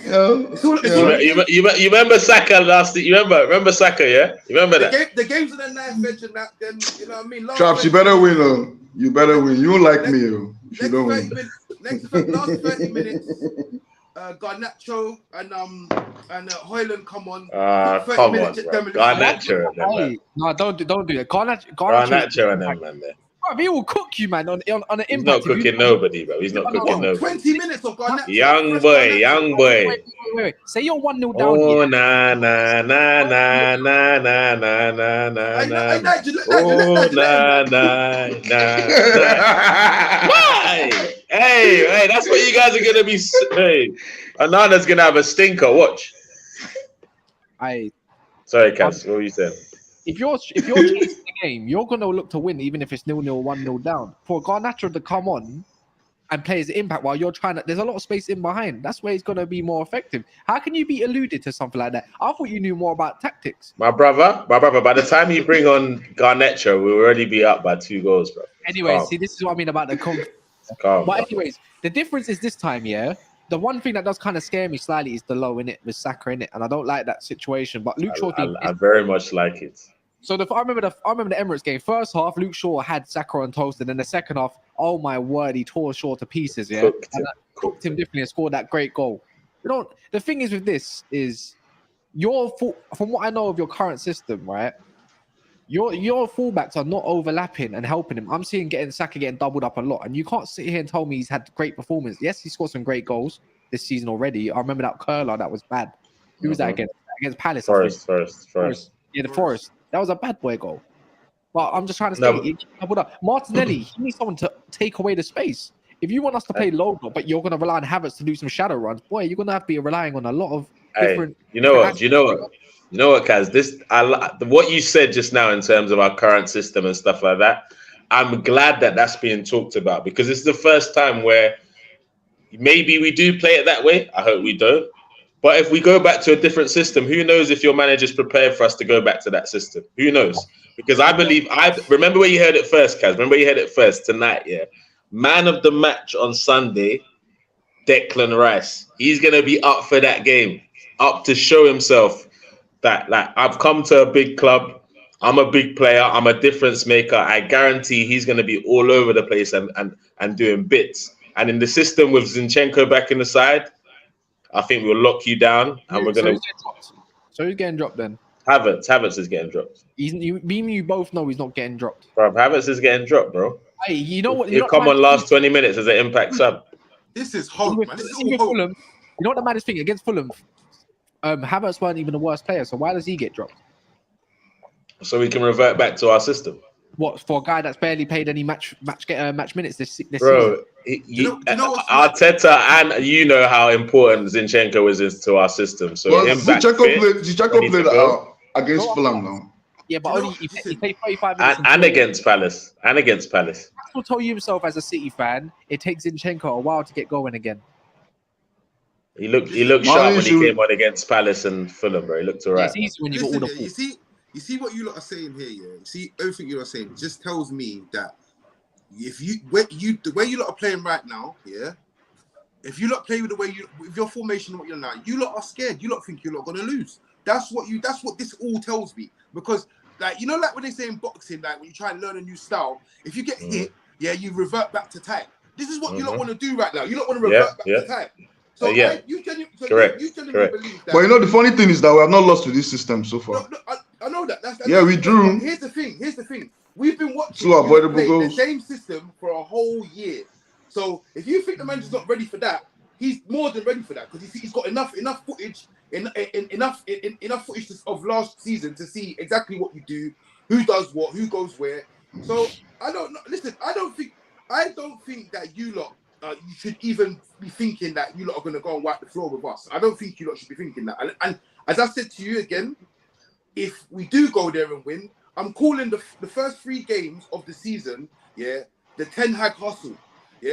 You remember Saka last? You remember Saka? Yeah, you remember that? the games of the knife edge and that. Then you know what I mean? Traps, you better win, oh. You better win. You won't like me, oh, if you don't win. Last 30 minutes, Garnacho and Hoyland come on. Come on, bro. Garnacho and them, man. No, don't do that. Garnacho and them, man. Bro, he will cook you, man, on an impact. He's not cooking nobody, bro. He's not cooking nobody. 20 minutes of Garnacho. Young boy. Wait. Say you're 1-0 down. Oh, na. Oh, na. Why? Hey, that's what you guys are gonna be. Hey, Anana's gonna have a stinker. Watch. Sorry, Cass. What were you saying? If you're chasing the game, you're gonna look to win, even if it's 0-0, 1-0 down. For Garnacho to come on and play as an impact while you're trying to, there's a lot of space in behind. That's where he's gonna be more effective. How can you be alluded to something like that? I thought you knew more about tactics. My brother. By the time you bring on Garnacho, we'll already be up by 2 goals, bro. Anyway, see, this is what I mean about the confidence. But anyways, the difference is this time, yeah. The one thing that does kind of scare me slightly is the low in it with Saka in it, and I don't like that situation. But Luke Shaw, I very much like it. So I remember the Emirates game. First half, Luke Shaw had Saka on toast, and then the second half, oh my word, he tore Shaw to pieces. Yeah, cooked him differently and scored that great goal. You know, the thing is with this is from what I know of your current system, right? Your fullbacks are not overlapping and helping him. I'm seeing Saka getting doubled up a lot, and you can't sit here and tell me he's had great performance. Yes, he scored some great goals this season already. I remember that curler that was bad. Who was that against Palace? Forest. Yeah, the Forest. That was a bad boy goal. But I'm just trying to say, doubled up. Martinelli, he needs someone to take away the space. If you want us to play low block, but you're going to rely on Havertz to do some shadow runs, boy, you're going to have to be relying on a lot of different. You know what, Kaz? What you said just now in terms of our current system and stuff like that, I'm glad that that's being talked about, because it's the first time where maybe we do play it that way. I hope we don't. But if we go back to a different system, who knows if your manager's prepared for us to go back to that system? Who knows? Because I remember where you heard it first, Kaz. Remember you heard it first tonight, yeah? Man of the match on Sunday, Declan Rice. He's going to be up for that game, up to show himself that, like, I've come to a big club. I'm a big player. I'm a difference maker. I guarantee he's going to be all over the place and doing bits. And in the system with Zinchenko back in the side, I think we'll lock you down, and we're gonna. So who's getting dropped then? Havertz is getting dropped. You both know he's not getting dropped. Bro, Havertz is getting dropped, bro. Hey, you know what? He'll come on last 20 minutes as an impact sub. This is hope, man. This is all hope. Fulham, you know what the maddest thing against Fulham? Havertz weren't even the worst player, so why does he get dropped? So we can revert back to our system. What, for a guy that's barely played any match minutes this bro, season? Arteta, and you know how important Zinchenko is to our system. So Zinchenko played against Fulham now. Yeah, but only he played 35 minutes. And against Palace. That's what told you himself as a City fan. It takes Zinchenko a while to get going again. He looked sharp when he came on against Palace and Fulham, bro. He looked all right. It's easy when you got all the You see what you lot are saying here, yeah? You see everything you lot are saying just tells me that the way you lot are playing right now, yeah, if you lot play with the way with your formation, what you're now, you lot are scared. You lot think you're not gonna lose. That's what this all tells me. Because like, you know, like when they say in boxing, like when you try and learn a new style, if you get hit, yeah, you revert back to type. This is what you lot want to do right now. You don't want to revert back to type. So you genuinely believe that. But you know, the funny thing is that we have not lost to this system so far. No, I know that. We drew. Here's the thing. We've been watching the same system for a whole year. So if you think the manager's not ready for that, he's more than ready for that, because he's got enough footage, enough footage of last season to see exactly what you do, who does what, who goes where. So I don't know. Listen, I don't think that you lot. You should even be thinking that you lot are going to go and wipe the floor with us. I don't think you lot should be thinking that. And as I said to you again, if we do go there and win, I'm calling the first 3 games of the season, the Ten Hag hustle,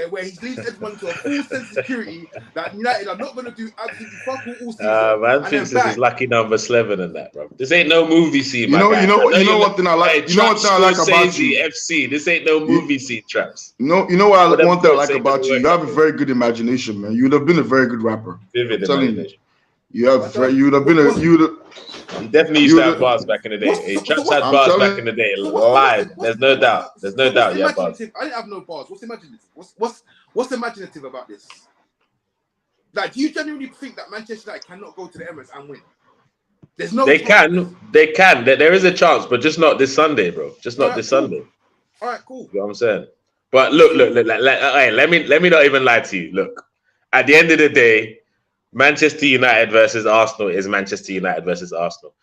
where he leads everyone to a full sense of security that United are not going to do absolutely fuck all season. Man thinks this is lucky number 11 and that, bro. This ain't no movie scene. You know what thing I like. You know what thing I like about you. FC. This ain't no movie scene, Traps. You know what I like about you. You have a very good imagination, man. You would have been a very good rapper. Vivid imagination. You would have been He definitely used to have bars back in the day. Traps had bars back in the day. Live. There's no doubt. There's no doubt. Yeah, bars. I didn't have no bars. What's imaginative? What's imaginative about this? Like, do you genuinely think that Manchester United cannot go to the Emirates and win? There's no. They can. There is a chance, but just not this Sunday, bro. Just not this Sunday. All right, cool. You know what I'm saying? But look. Let me not even lie to you. Look, at the end of the day, Manchester United versus Arsenal is Manchester United versus Arsenal.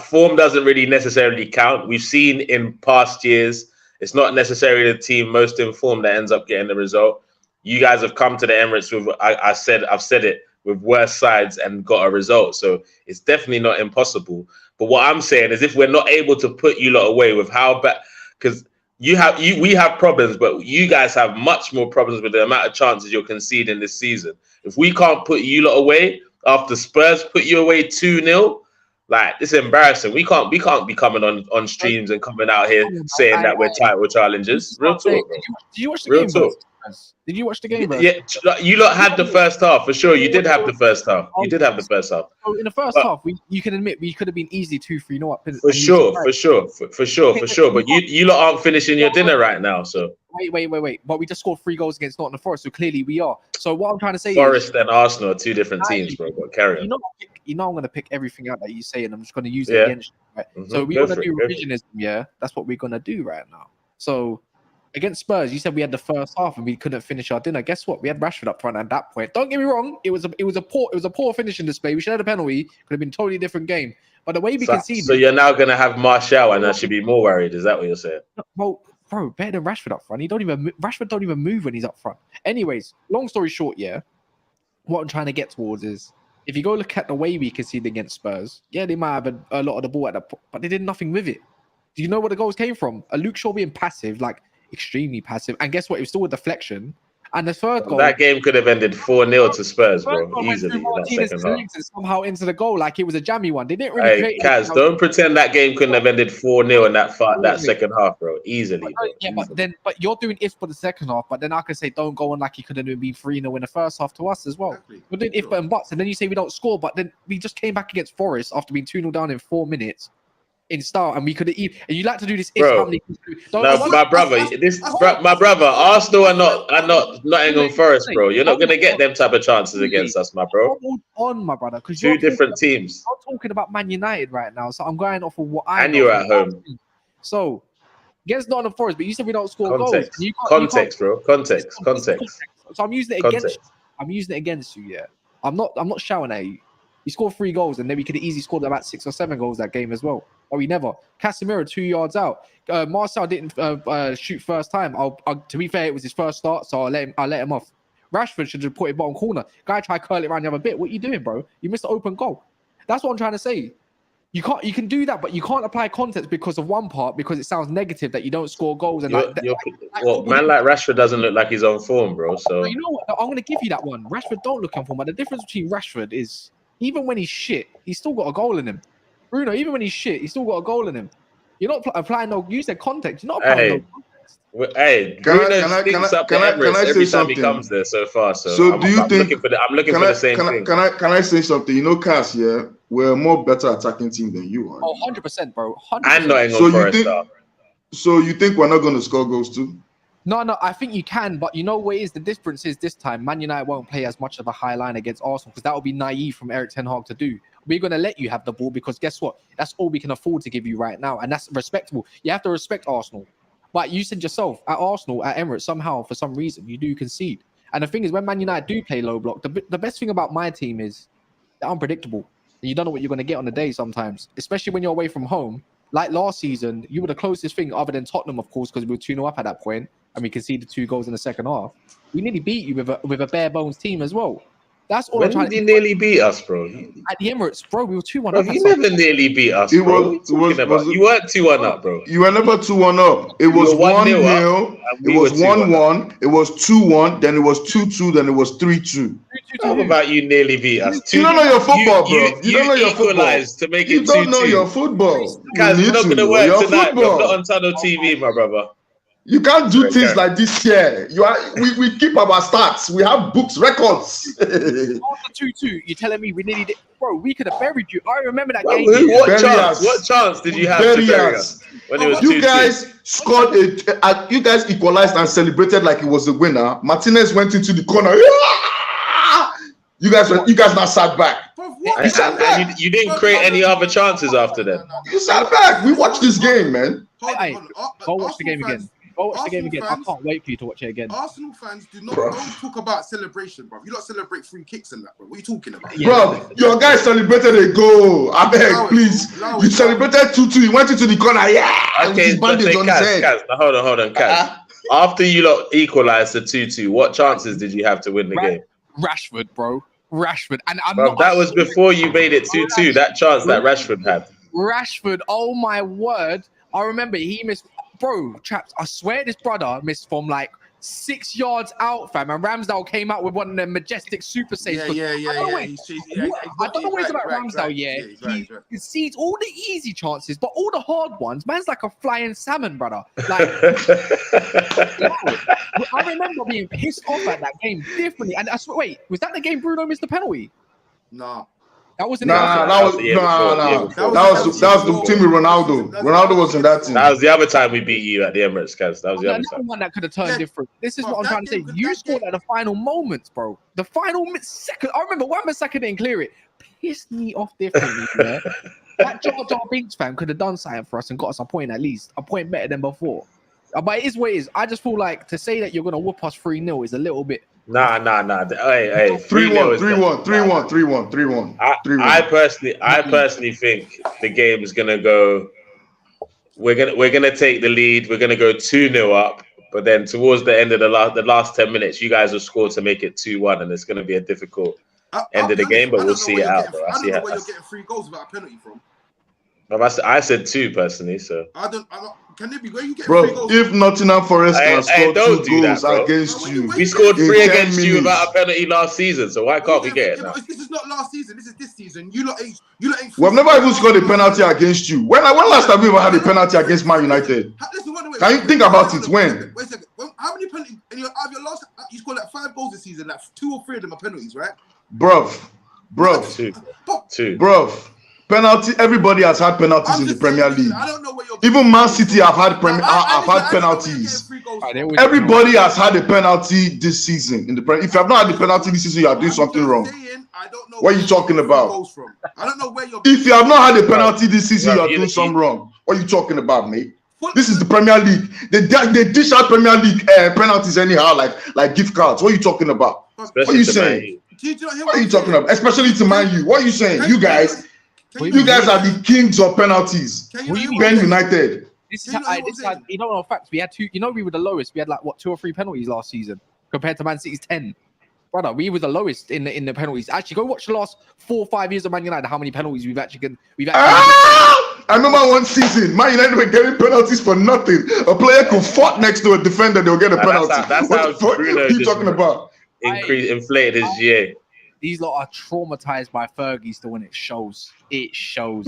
Form doesn't really necessarily count. We've seen in past years, it's not necessarily the team most informed that ends up getting the result. You guys have come to the Emirates with, I've said it, with worse sides and got a result. So it's definitely not impossible. But what I'm saying is, if we're not able to put you lot away with how bad, because we have problems, but you guys have much more problems with the amount of chances you're conceding this season. If we can't put you lot away after Spurs put you away 2-0, like, it's embarrassing. We can't be coming on streams and coming out here saying that we're title challengers. Real talk, bro. Did you watch the game? Did you watch the game, bro? Yeah, you lot had the first half for sure. You did have the first half. You did have the first half. So in the first half, you can admit we could have been easily 2-3 up. For sure. But you lot aren't finishing your dinner right now. So wait. But we just scored 3 goals against Nottingham Forest, so clearly we are. So what I'm trying to say Forest and Arsenal are 2 different teams, bro. But carry on. You know I'm going to pick everything out that you say, and I'm just going to use it against you. Right? Mm-hmm. So we want to do revisionism, That's what we're going to do right now. So against Spurs, you said we had the first half and we couldn't finish our dinner. Guess what? We had Rashford up front at that point. Don't get me wrong, it was a poor finishing display. We should have had a penalty. Could have been a totally different game. But the way we conceded. So you're now going to have Martial, and I should be more worried. Is that what you're saying? Well, bro, better than Rashford up front. Rashford don't even move when he's up front. Anyways, long story short, what I'm trying to get towards is, if you go look at the way we conceded against Spurs, they might have a lot of the ball but they did nothing with it. Do you know where the goals came from? A Luke Shaw being passive, like extremely passive, and guess what? It was still a deflection. And the third goal, that game could have ended 4-0 to Spurs, bro, easily. That second half. And somehow into the goal, like it was a jammy one. They didn't really. Hey, Kaz, don't pretend that game couldn't have ended 4-0 in that second half, bro. Easily. But you're doing if for the second half. But then I can say don't go on like he could have been 3-0 in the first half to us as well. Exactly. You're doing if but and buts, and then you say we don't score, but then we just came back against Forest after being 2-0 down in 4 minutes. In style, and we could have even. And you like to do this. Bro, my brother. Arsenal are not Nottingham Forest, bro. You're not gonna get them type of chances against us, my bro. Hold on, my brother, because 2 different teams. I'm talking about Man United right now, so I'm going off of what I. And you're at home. So against Nottingham Forest, but you said we don't score goals. Context, bro. Context. So I'm using it against. I'm using it against you. Yeah, I'm not shouting at you. You scored 3 goals, and then we could have easily scored about 6 or 7 goals that game as well. Or we never. Casemiro 2 yards out. Marcel didn't shoot first time. To be fair, it was his first start, so I'll let him off. Rashford should have put it bottom corner. Guy tried to curl it around the other bit. What are you doing, bro? You missed the open goal. That's what I'm trying to say. You can do that, but you can't apply context because of one part, because it sounds negative that you don't score goals. And man like Rashford doesn't look like he's on form, bro. So you know what? I'm going to give you that one. Rashford don't look on form, but the difference between Rashford is, even when he's shit, he's still got a goal in him. Bruno, even when he's shit, he's still got a goal in him. You're not applying you said context. You're not applying no context. Hey, Can I- Bruno can I- can stinks I- up the can I- can Emirates I say every time he something? comes there so far. So, So I'm, do you I'm think- looking for the same thing. Can I say something? You know, Cass, yeah, we're a more better attacking team than you are. Oh, 100%, bro. 100%. And Nottingham So you Forest think? are. So you think we're not going to score goals too? No, I think you can, but you know what is the difference is this time Man United won't play as much of a high line against Arsenal because that would be naive from Eric Ten Hag to do. We're going to let you have the ball because guess what? That's all we can afford to give you right now, and that's respectable. You have to respect Arsenal. But you said yourself, at Arsenal, at Emirates, somehow, for some reason, you do concede. And the thing is, when Man United do play low block, the best thing about my team is they're unpredictable. And you don't know what you're going to get on the day sometimes, especially when you're away from home. Like last season, you were the closest thing other than Tottenham, of course, because we were 2-0 up at that point, and we conceded 2 goals in the second half. We nearly beat you with a bare bones team as well. That's all When I'm trying did he to nearly beat us, bro? at the Emirates, bro. We were 2-1 Bro, up. you never nearly beat us, It bro. was- What are you talking about? You weren't 2-1 up, bro. You were never 2-1 up. It was were 1-0 1-0. and It we was were 2-1 1-1. It was 2-1. Then it was 2-2. Then it was 3-2. Talk about you nearly beat us. You don't know your football, bro. You don't know your football. equalized to make You it 2-2. don't know your football. Guys, You it's need not to going to know work your tonight, bro. football. Not on Tunnel TV, my brother. You can't do Right, things yeah. like this here. We keep our stats. We have books, records. After 2-2, you're telling me we nearly did, bro. We could have buried you. I remember that Well, game. what Bury chance? us. What chance did you have Bury to bury us. us when it was 2-2? You guys scored you guys equalized and celebrated like it was a winner. Martinez went into the corner. You guys now sat back. Bro, what? And you didn't create any other chances after that. You sat back. We watched this game, man. Hey, go watch the game again. Go watch the game again. I can't wait for you to watch it again. Arsenal fans don't talk about celebration, bro. You don't celebrate free kicks and that, bro. What are you talking about? Yeah. Bro, your guy celebrated a goal. I beg, please. You celebrated 2-2. He went into the corner. Yeah. With Okay, his bandage on his head. Kaz, now hold on, Kaz. After you lot equalized to 2-2, what chances did you have to win the game? Rashford, bro. Rashford. And I'm Bro, not. that was before you made it 2-2. That chance that Rashford had. Rashford. Oh my word. I remember he missed. Bro, chaps, I swear this brother missed from like 6 yards out, fam. And Ramsdale came out with one of them majestic super saves. Yeah. I don't know what it's about Ramsdale, He concedes all the easy chances, but all the hard ones, man's like a flying salmon, brother. Like, I remember being pissed off at that game differently. And I swear, wait, was that the game Bruno missed the penalty? Nah. That wasn't That was the team with Ronaldo. Ronaldo was in that team. That was the other time we beat you at the Emirates, Kaz. That was the other Another time. one that could have turned different. This is what I'm trying to say. You scored at the final moments, bro. The final second. I remember Wan-Bissaka didn't clear it. Pissed me off differently. Yeah? That Jar Jar Binks fan could have done something for us and got us a point at least. A point better than before. But it is what it is. I just feel like to say that you're going to whoop us 3-0 is a little bit. Nah. Hey, 3-1. I personally think the game is gonna go. We're gonna take the lead. We're gonna go 2-0 up, but then towards the end of the last 10 minutes, you guys will score to make it 2-1, and it's gonna be a difficult end of the game. But we'll see it out, bro. I don't know where you're getting 3 goals without a penalty from. I said 2 personally, so. Can it be where you get bro? 3 goals? If Nottingham Forest can score 2 goals against you, we scored 3 in 10 against you without a penalty last season, so why can't we get it now? This is not last season. This is this season. You lot ain't. We've never even scored a penalty against you. When last time we ever had a penalty against Man United? Can you think about it? When? Wait a second. How many penalties? And out of your last, you scored like 5 goals this season. Like 2 or 3 of them are penalties, right? Bruv. 2. Penalty. Everybody has had penalties in the Premier League. I don't know where you're. Even Man City have had penalties. Everybody has had a penalty this season in the Premier. If you have not had the penalty this season, you are doing something wrong. What are you talking about? I don't know where you're. If you have not had a penalty this season, you are doing something wrong. What are you talking about, mate? This is the Premier League. They dish out Premier League penalties anyhow, like gift cards. What are you talking about? What are you saying? What are you talking about? Especially to Man U. What are you saying? You guys are the kings of penalties. Man United. This is you know, facts. We had 2. You know, we were the lowest. We had like 2 or 3 penalties last season compared to Man City's 10. Brother, we were the lowest in the penalties. Actually, go watch the last 4 or 5 years of Man United. How many penalties we've actually. I remember one season, Man United were getting penalties for nothing. A player could fight next to a defender, they'll get a penalty. That's what how the fuck Bruno are you talking about? Inflated his GA. These lot are traumatized by Fergie still, and it shows. It shows.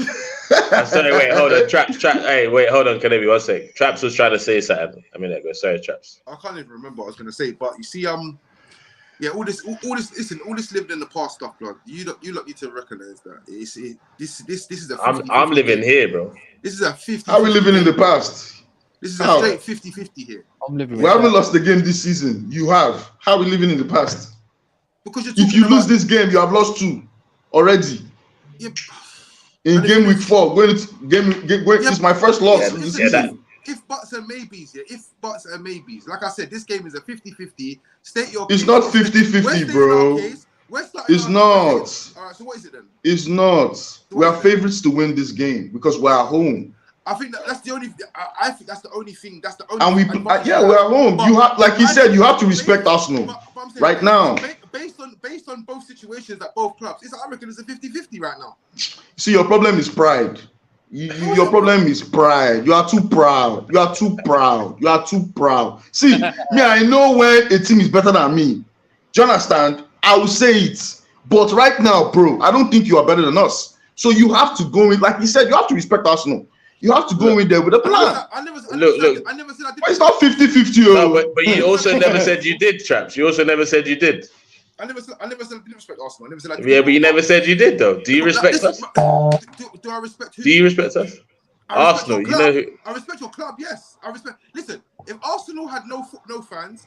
Sorry, wait, hold on. Traps. Hey, wait, hold on. Can I be one sec? Traps was trying to say something. I mean, go. Sorry, Traps. I can't even remember what I was gonna say, but you see, yeah, all this. Listen, all this lived in the past stuff, blood. You lot need to recognize that. This is a. 50-50 I'm living game. here, bro. This is a 50. How are we living in the past? This is a How? straight 50-50 here. I'm living. We haven't lost the game this season. You have. How are we living in the past? Because you're If you lose this game, you have lost 2 already. Yep. In game week 4, it's my first loss of the season. If buts and maybes, like I said, this game is a 50-50. State your It's case. not 50-50, bro. It's not. All right, so what is it then? It's not. We are favorites to win this game because we're at home. I think that's the only. I think that's the only thing. That's the only. And we're at home. But, you have, like he said, you have to respect Arsenal right now. Based on both situations at both clubs, I reckon it's a 50-50 right now. See, your problem is pride. Your problem is pride. You are too proud. You are too proud. You are too proud. See, me, I know when a team is better than me. Do you understand? I will say it. But right now, bro, I don't think you are better than us. So you have to go in, like he said, you have to respect Arsenal. You have to go in there with a plan. I never said I did. It's not 50-50. No, but you also never said you did, Traps. You also never said you did. I never said I didn't respect Arsenal. I never said I did. Yeah, but you never said you did, though. Do you respect us? Do I respect who? Do you respect us? Arsenal, you know who? I respect your club, yes. I respect. Listen, if Arsenal had no fans,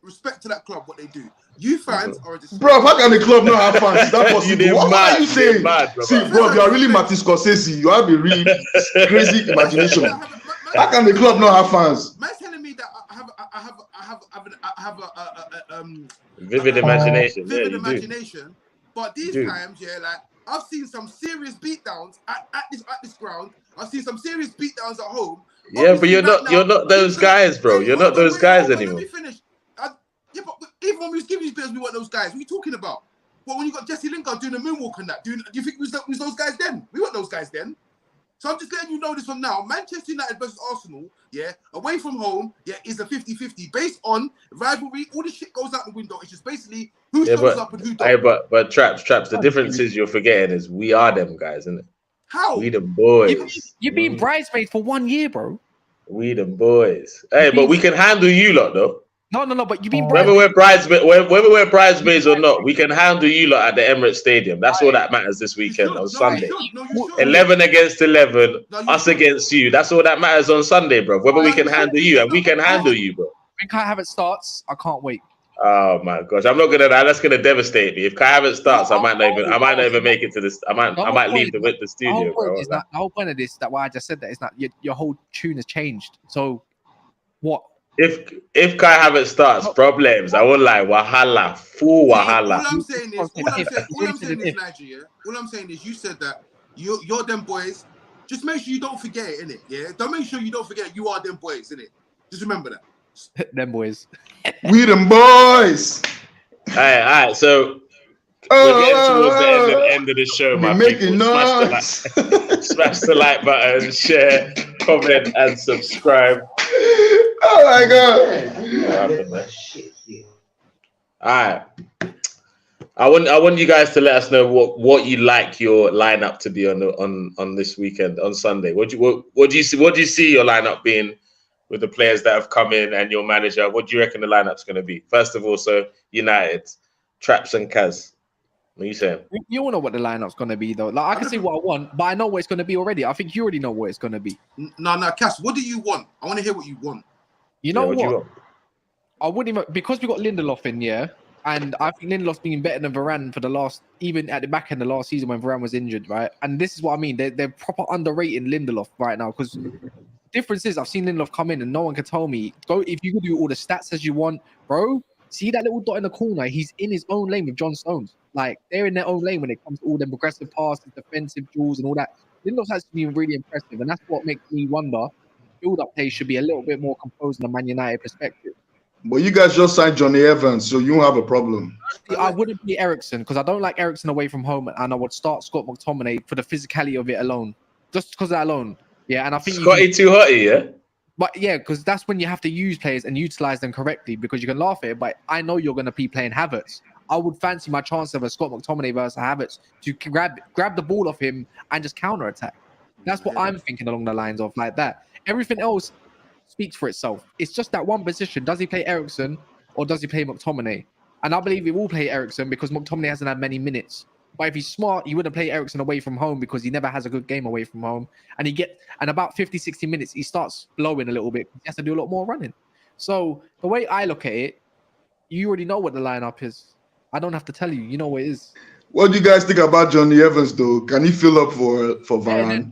respect to that club, what they do. You fans are a disgrace. Bro, how can the club not have fans? Is that possible? What mad, are you saying? mad, See, bro, you are really Martin Scorsese. You have a really crazy imagination. How can the club not have fans? Man's telling me that I have a vivid imagination. Vivid Yeah, imagination. But these times, yeah, like I've seen some serious beatdowns at this ground. I've seen some serious beatdowns at home. Yeah, but you're not those guys, bro. You're not those guys anymore. Let me finish. Yeah, but even when we was giving these players, we weren't those guys. What are you talking about? Well, when you got Jesse Lingard doing the moonwalk and that, do you think we was those guys then? We weren't those guys then. So I'm just letting you know this from now. Manchester United versus Arsenal, yeah, away from home, yeah, is a 50-50 based on rivalry. All this shit goes out the window. It's just basically who shows up and who don't. Hey, but Traps. The difference is you're forgetting is we are them guys, isn't it? How? We the boys. You've been bridesmaid for 1 year, bro. We the boys. Hey, but we can handle you lot though. No, but you've been whether we're bridesmaids or not, we can handle you lot at the Emirates Stadium. That's all that matters this weekend on Sunday. 11 against 11, us against you. That's all that matters on Sunday, bro. Whether we can handle you, and we can handle you, bro. When Kai Havertz starts, I can't wait. Oh my gosh, I'm not gonna. That's gonna devastate me. If Kai Havertz starts, I might not even make it to this. I might leave the studio, bro. The whole point of this, that why I just said that, is not your whole tune has changed. So what? If Kai Havertz starts, problems. I won't lie. Wahala, full wahala. All I'm saying is, Nigeria. All I'm saying is, you said that you're them boys. Just make sure you don't forget it, innit? Yeah. Don't make sure you don't forget you are them boys, innit? Just remember that. Them boys. We them boys. All right. So we're getting towards the end of the show, my people. Smash the like button, share, comment, and subscribe. Oh my god! All right. I want you guys to let us know what you like your lineup to be on this weekend on Sunday. What do you see your lineup being with the players that have come in and your manager? What do you reckon the lineup's going to be? First of all, so United, Traps and Kaz. What are you saying? You all know what the lineup's going to be, though. Like I can say what I want, but I know what it's going to be already. I think you already know what it's going to be. No, Cass, what do you want? I want to hear what you want. You know what? I wouldn't even, because we got Lindelof in, yeah, and I think Lindelof's been better than Varane for the last, even at the back end of the last season when Varane was injured, right? And this is what I mean. They're proper underrating Lindelof right now, because difference is I've seen Lindelof come in and no one can tell me, go if you can do all the stats as you want, bro. See that little dot in the corner? He's in his own lane with John Stones. Like, they're in their own lane when it comes to all them progressive passes, defensive duels, and all that. Lindelof has been really impressive, and that's what makes me wonder. Build-up play should be a little bit more composed in a Man United perspective. But you guys just signed Johnny Evans, so you don't have a problem. I wouldn't be Eriksen, because I don't like Eriksen away from home, and I would start Scott McTominay for the physicality of it alone. Just because of that alone. Yeah, and I think Scotty too hotty, yeah? But yeah, because that's when you have to use players and utilize them correctly, because you can laugh at it, but I know you're going to be playing Havertz. I would fancy my chance of a Scott McTominay versus Havertz to grab the ball off him and just counter attack. That's what I'm thinking along the lines of like that. Everything else speaks for itself. It's just that one position. Does he play Eriksen or does he play McTominay? And I believe he will play Eriksen because McTominay hasn't had many minutes. But if he's smart, he wouldn't play Eriksen away from home because he never has a good game away from home. And about 50, 60 minutes, he starts blowing a little bit. He has to do a lot more running. So the way I look at it, you already know what the lineup is. I don't have to tell you. You know what it is. What do you guys think about Johnny Evans, though? Can he fill up for Varane?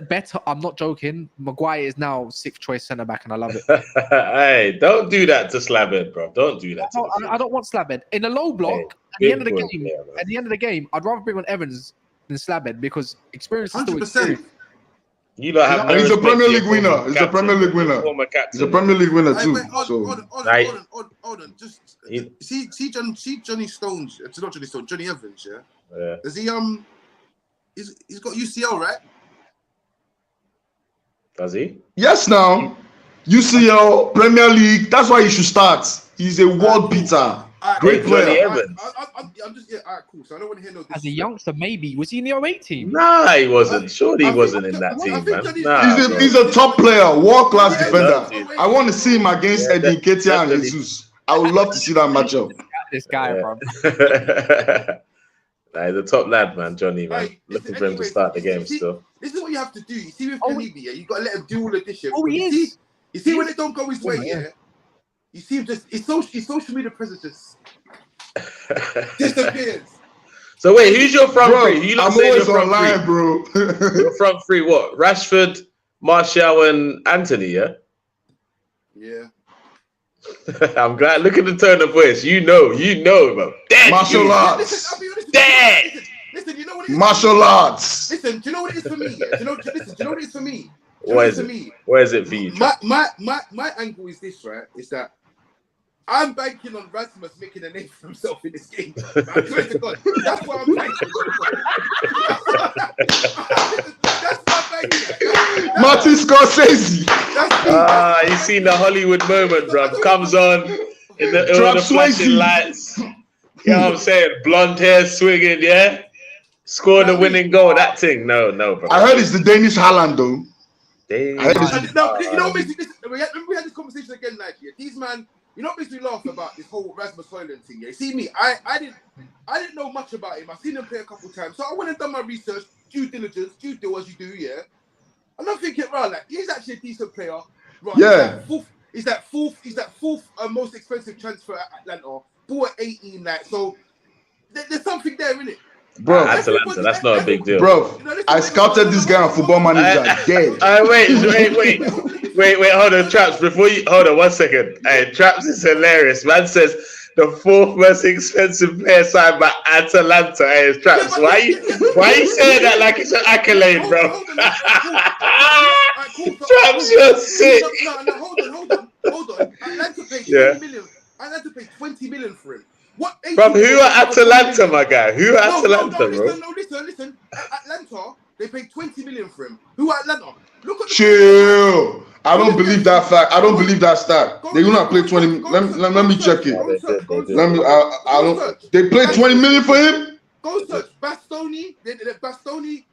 Better. I'm not joking. Maguire is now 6th choice centre back, and I love it. Hey, don't do that to Slabhead, bro. Don't do that. I don't want Slabhead in a low block. At the end of the game, I'd rather bring on Evans than Slabhead because experience is still 100%. experience. You don't have. And he's a Premier League winner. He's a Premier League winner. He's a Premier League winner too. Hold on. Just see Johnny Stones. It's not Johnny Stones. Johnny Evans. Yeah. Does he he's got UCL, right? Does he? Yes, now UCL Premier League. That's why he should start. He's a world beater. Great player. I'm just alright, cool. So I don't want to hear no. As a youngster, maybe was he in the 08 team? Nah, he wasn't. Surely he wasn't in that team, man. He's a top player, world class defender. I want to see him against Eddie Nketiah and Jesus. I would love to see that matchup. This guy, bro. Nah, he's a top lad, man, Johnny, man. Looking for him to start the game still. This is what you have to do. You see with Kalibi, you got to let him do all of this shit. You see when it don't go his way, you see him just his social media presence just disappears. So wait, who's your front three? I'm always online, bro. Your front three, what? Rashford, Martial, and Anthony, yeah? Yeah. I'm glad. Look at the tone of voice. You know, bro. Martial arts. Listen, you know what it is? Martial arts. Listen, do you know what it is for me? Do you know what it is for me? What is it? Where is it for you? My angle is this, right? Is that I'm banking on Rasmus making a name for himself in this game. I swear to God, that's what I'm banking on. That's what I'm banking on. Martin Scorsese. You seen the Hollywood moment, bro. Comes on in all the flashing lights. You know what I'm saying? Blonde hair swinging, yeah? Score the winning goal, that thing. No, bro. I heard it's the Danish Haaland, though. You know, we had this conversation again, like, these man, you know what makes me laugh about this whole Rasmus Højlund thing, yeah? See me, I didn't know much about him. I've seen him play a couple times. So I went and done my research, due diligence, as you do, yeah? And I'm thinking, right, like, he's actually a decent player. Right, yeah. He's that fourth most expensive transfer at Atlanta. Bought 18, like, so there's something there, innit? Bro, Atalanta, that's not a big deal. Bro, I scouted this guy on Football Manager. Dead. Wait, hold on, Traps. Hold on 1 second. Hey, Traps is hilarious. Man says the 4th most expensive player signed by Atalanta. Hey, Traps, why you saying that like it's an accolade, bro? Traps, you're sick. No, hold on. Atlanta paid 20 million. Atlanta paid 20 million for him. What? From who at Atalanta, my guy? Who at Atalanta, bro? Listen. Atlanta, they paid 20 million for him. Who at Atlanta? Look at chill. I don't believe that fact. I don't believe that stat. They will not play 20. Let me check it. I don't. They played 20 million for him. Go search Bastoni,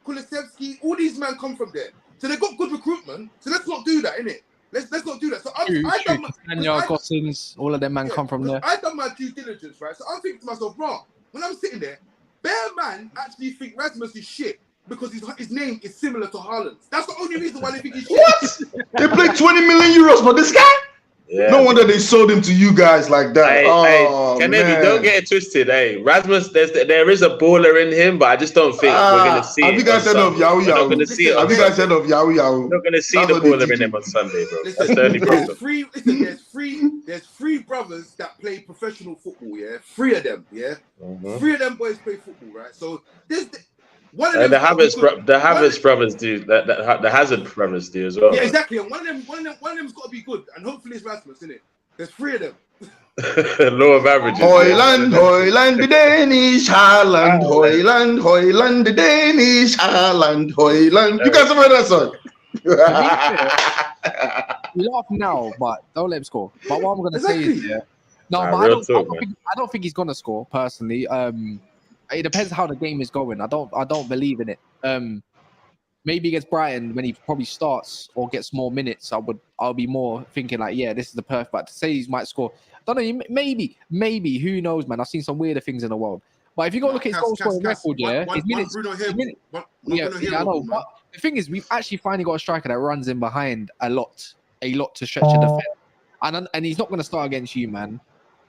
Kulusevski. All these men come from there, so they got good recruitment. So let's not do that, innit? Let's not do that. So Gossins, all of them man come from there. I done my due diligence, right? So I'm thinking to myself, bro, when I'm sitting there, Bear Man actually think Rasmus is shit because his name is similar to Haaland's. That's the only reason why they think he's shit. What? They played 20 million euros for this guy? Yeah. No wonder they sold him to you guys like that. Hey, Kennedy, don't get it twisted. Hey, Rasmus, there is a baller in him, but I just don't think we're gonna see it. Have you guys heard of Yahoo Yahoo? Have you guys heard of Yahoo Yahoo? We're not gonna see the baller in him on Sunday, bro. That's the only problem. There's three brothers that play professional football. Yeah, 3 of them. Yeah, 3 of them boys play football, right? So there's. The Havertz brothers do that. The Hazard brothers do as well. Yeah, exactly. And one of them's got to be good, and hopefully it's Rasmus, isn't it? There's 3 of them. Law of averages. Højlund, the Danish Haaland. Højlund, the Danish Haaland. Højlund. You guys have heard that song? We laugh now, but don't let him score. But what I'm gonna say is, No, Nah, but real talk, man. I don't think he's gonna score personally. It depends how the game is going. I don't believe in it. Maybe against Brighton when he probably starts or gets more minutes, I'll be more thinking like, yeah, this is the perfect. But to say he might score, I don't know. Maybe who knows, man? I've seen some weirder things in the world. But if you go look at his goal scoring record, his minutes. Yeah, I know. But the thing is, we've actually finally got a striker that runs in behind a lot to stretch the defense, and he's not going to start against you, man.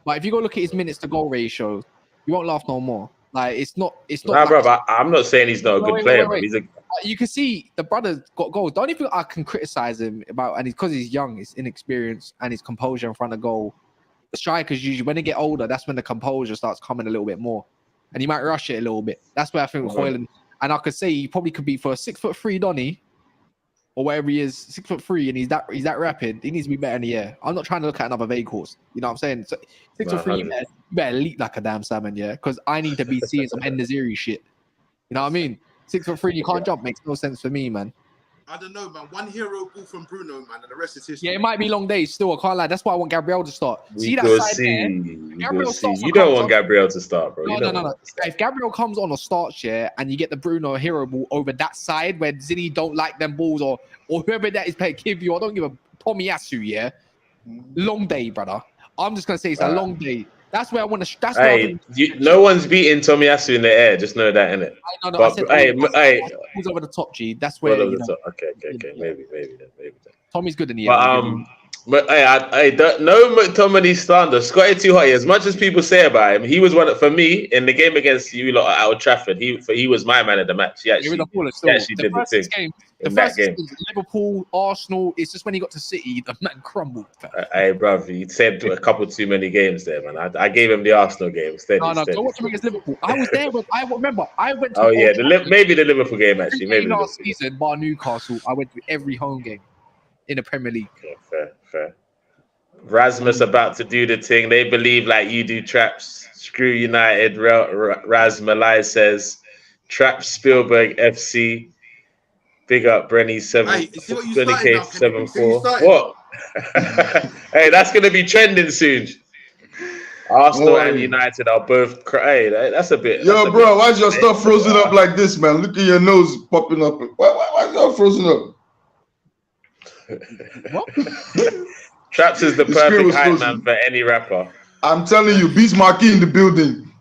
But if you go look at his minutes to goal ratio, you won't laugh no more. Like it's not. Nah, like, bro. I'm not saying he's not a good player, but he's a. You can see the brother got goals. The only thing I can criticize him about, and it's because he's young, he's inexperienced, and his composure in front of goal. The strikers usually, when they get older, that's when the composure starts coming a little bit more, and he might rush it a little bit. That's where I think Hoyland, and I could say he probably could be for a 6'3" Donny, or wherever he is, 6'3", and he's that rapid. He needs to be better in the air. I'm not trying to look at another Vegas. You know what I'm saying? So 6'3", you better leap like a damn salmon, yeah. Because I need to be seeing some Endaziri shit. You know what I mean? 6'3", you can't jump. Makes no sense for me, man. I don't know, man. One hero ball from Bruno, man, and the rest is history. Yeah, it might be long days still. I can't lie. That's why I want Gabriel to start. You don't want Gabriel to start, bro. No. If Gabriel comes on or starts, yeah, and you get the Bruno hero ball over that side where Zinni don't like them balls or whoever that is playing give you, I don't give a Tomiyasu, yeah. Long day, brother. I'm just gonna say it's a long day. That's where I want to. That's where no one's beating Tomiyasu in the air. Just know that, innit? No. I said, who's over the top, G? That's where. Okay. Maybe then. Tommy's good in the air. But I don't know McTominay slander. Scotty too hot. As much as people say about him, he was one for me in the game against you lot at Old Trafford. He was my man of the match. He actually did the thing. The first game, Liverpool, Arsenal. It's just when he got to City, the man crumbled. Hey, bruv, you said a couple too many games there, man. I gave him the Arsenal game instead. No, don't watch him against Liverpool. I was there. I remember. I went to. Oh yeah, maybe the Liverpool game actually. Maybe last season, bar Newcastle. I went to every home game in the Premier League. Yeah, fair. Rasmus about to do the thing. They believe like you do, Traps. Screw United. Raz Malai says, Traps Spielberg FC. Big up Brenny 20K74. What? Hey, that's gonna be trending soon. Arsenal and United are both. Hey, that's a bit. Yo, bro, why's your stuff frozen up like this, man? Look at your nose popping up. Why's your frozen up? What? Traps is the perfect hype man for any rapper. I'm telling you, Bismarcky in the building.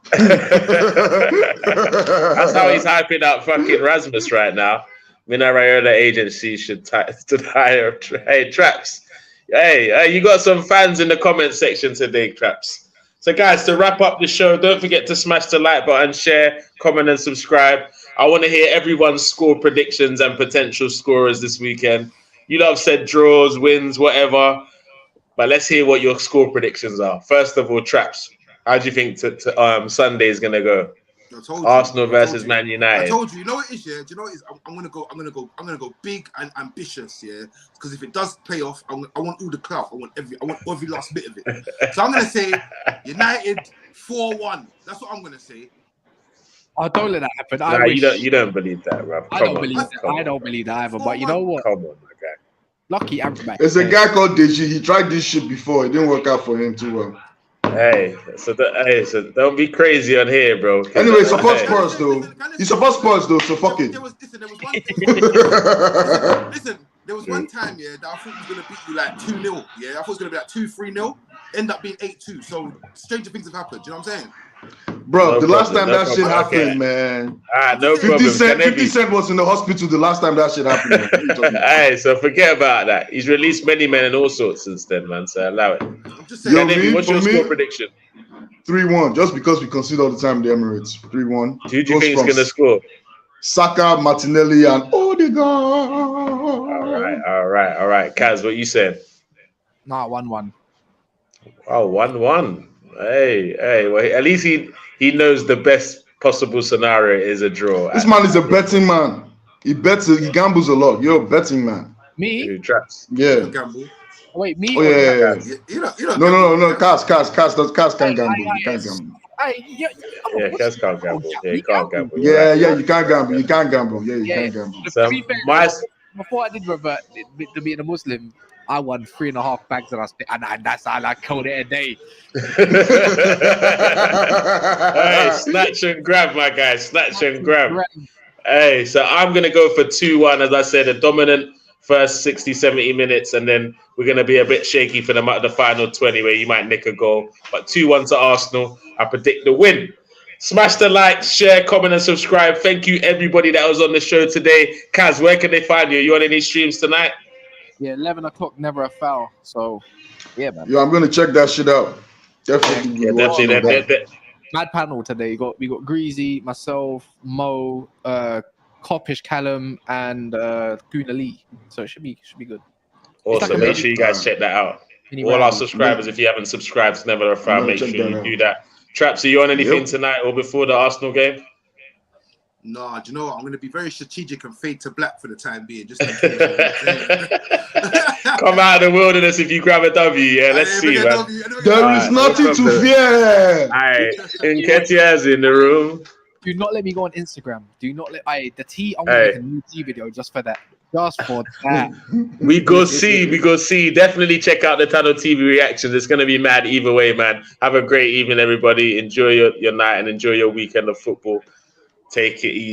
That's how he's hyping up fucking Rasmus right now. Mina Raiola agency should hire. Hey, Traps. Hey, you got some fans in the comment section today, Traps. So, guys, to wrap up the show, don't forget to smash the like button, share, comment, and subscribe. I want to hear everyone's score predictions and potential scorers this weekend. You lot have said draws, wins, whatever. But let's hear what your score predictions are. First of all, Traps, how do you think Sunday is going to go? Arsenal versus Man United. I told you. You know what it is, yeah. Do you know what it is? I'm gonna go big and ambitious, yeah. Because if it does pay off, I want all the clout. I want every last bit of it. So I'm gonna say United 4-1. That's what I'm gonna say. Oh, don't let that happen. You don't believe that, bro. I don't believe that either. But you know what? Come on, my guy. Lucky I'm back. There's a guy called Deji. He tried this shit before. It didn't work out for him too well. Hey, so don't be crazy on here, bro. Anyway, support Spurs though. You support Spurs though, so fuck it. There was one time, yeah, that I thought he was gonna beat you like 2-0. Yeah, I thought it was gonna be like 2-3-0. End up being 8-2. So stranger things have happened. Do you know what I'm saying? Bro, the last time that shit happened, man. No 50 problem. 50 Cent was in the hospital the last time that shit happened. Hey, so forget about that. He's released many men and all sorts since then, man. So allow it. I'm just saying. What's your score prediction? 3-1, just because we concede all the time in the Emirates. 3-1. Who do you think is going to score? Saka, Martinelli, and Odegaard. All right. Kaz, what you said? Nah, 1-1. Oh, 1-1. Hey. Well, at least he knows the best possible scenario is a draw. This man is a betting man. He gambles a lot. You're a betting man. Me? Who Traps? Yeah. Gamble. Wait, me? Oh, yeah. You know. No. Cass can't gamble. You can't gamble. Cass can't gamble. Yeah, you can't gamble. Yeah, you can't gamble. You can't gamble. Yeah, you can't gamble. So, before I did revert to being a Muslim, I won 3.5 bags and that's how I called it a day. Hey, snatch and grab, my guy. Snatch and grab. Hey, so I'm going to go for 2-1, as I said, a dominant first 60, 70 minutes, and then we're going to be a bit shaky for the final 20 where you might nick a goal. But 2-1 to Arsenal. I predict the win. Smash the like, share, comment, and subscribe. Thank you, everybody that was on the show today. Kaz, where can they find you? You on any streams tonight? Yeah, 11 o'clock, never a foul. So, yeah, man. Yo, I'm going to check that shit out. Definitely. Yeah, definitely. Mad panel today. We got Greasy, myself, Mo, Coppish, Callum, and Guna Lee. So it should be good. Awesome. Make sure you guys check that out. All our subscribers, if you haven't subscribed to Never a Foul, make sure you do that. Traps, are you on anything tonight or before the Arsenal game? No, do you know what? I'm going to be very strategic and fade to black for the time being. Just come out of the wilderness if you grab a W. Yeah, let's see, man. There is nothing to fear. All right, Nketiah's in the room. Do not let me go on Instagram. Do not let the T. I'm gonna make a new T video just for that. Just for that. We go see. Definitely check out the Tunnel TV reactions. It's gonna be mad either way, man. Have a great evening, everybody. Enjoy your night and enjoy your weekend of football. Take it easy.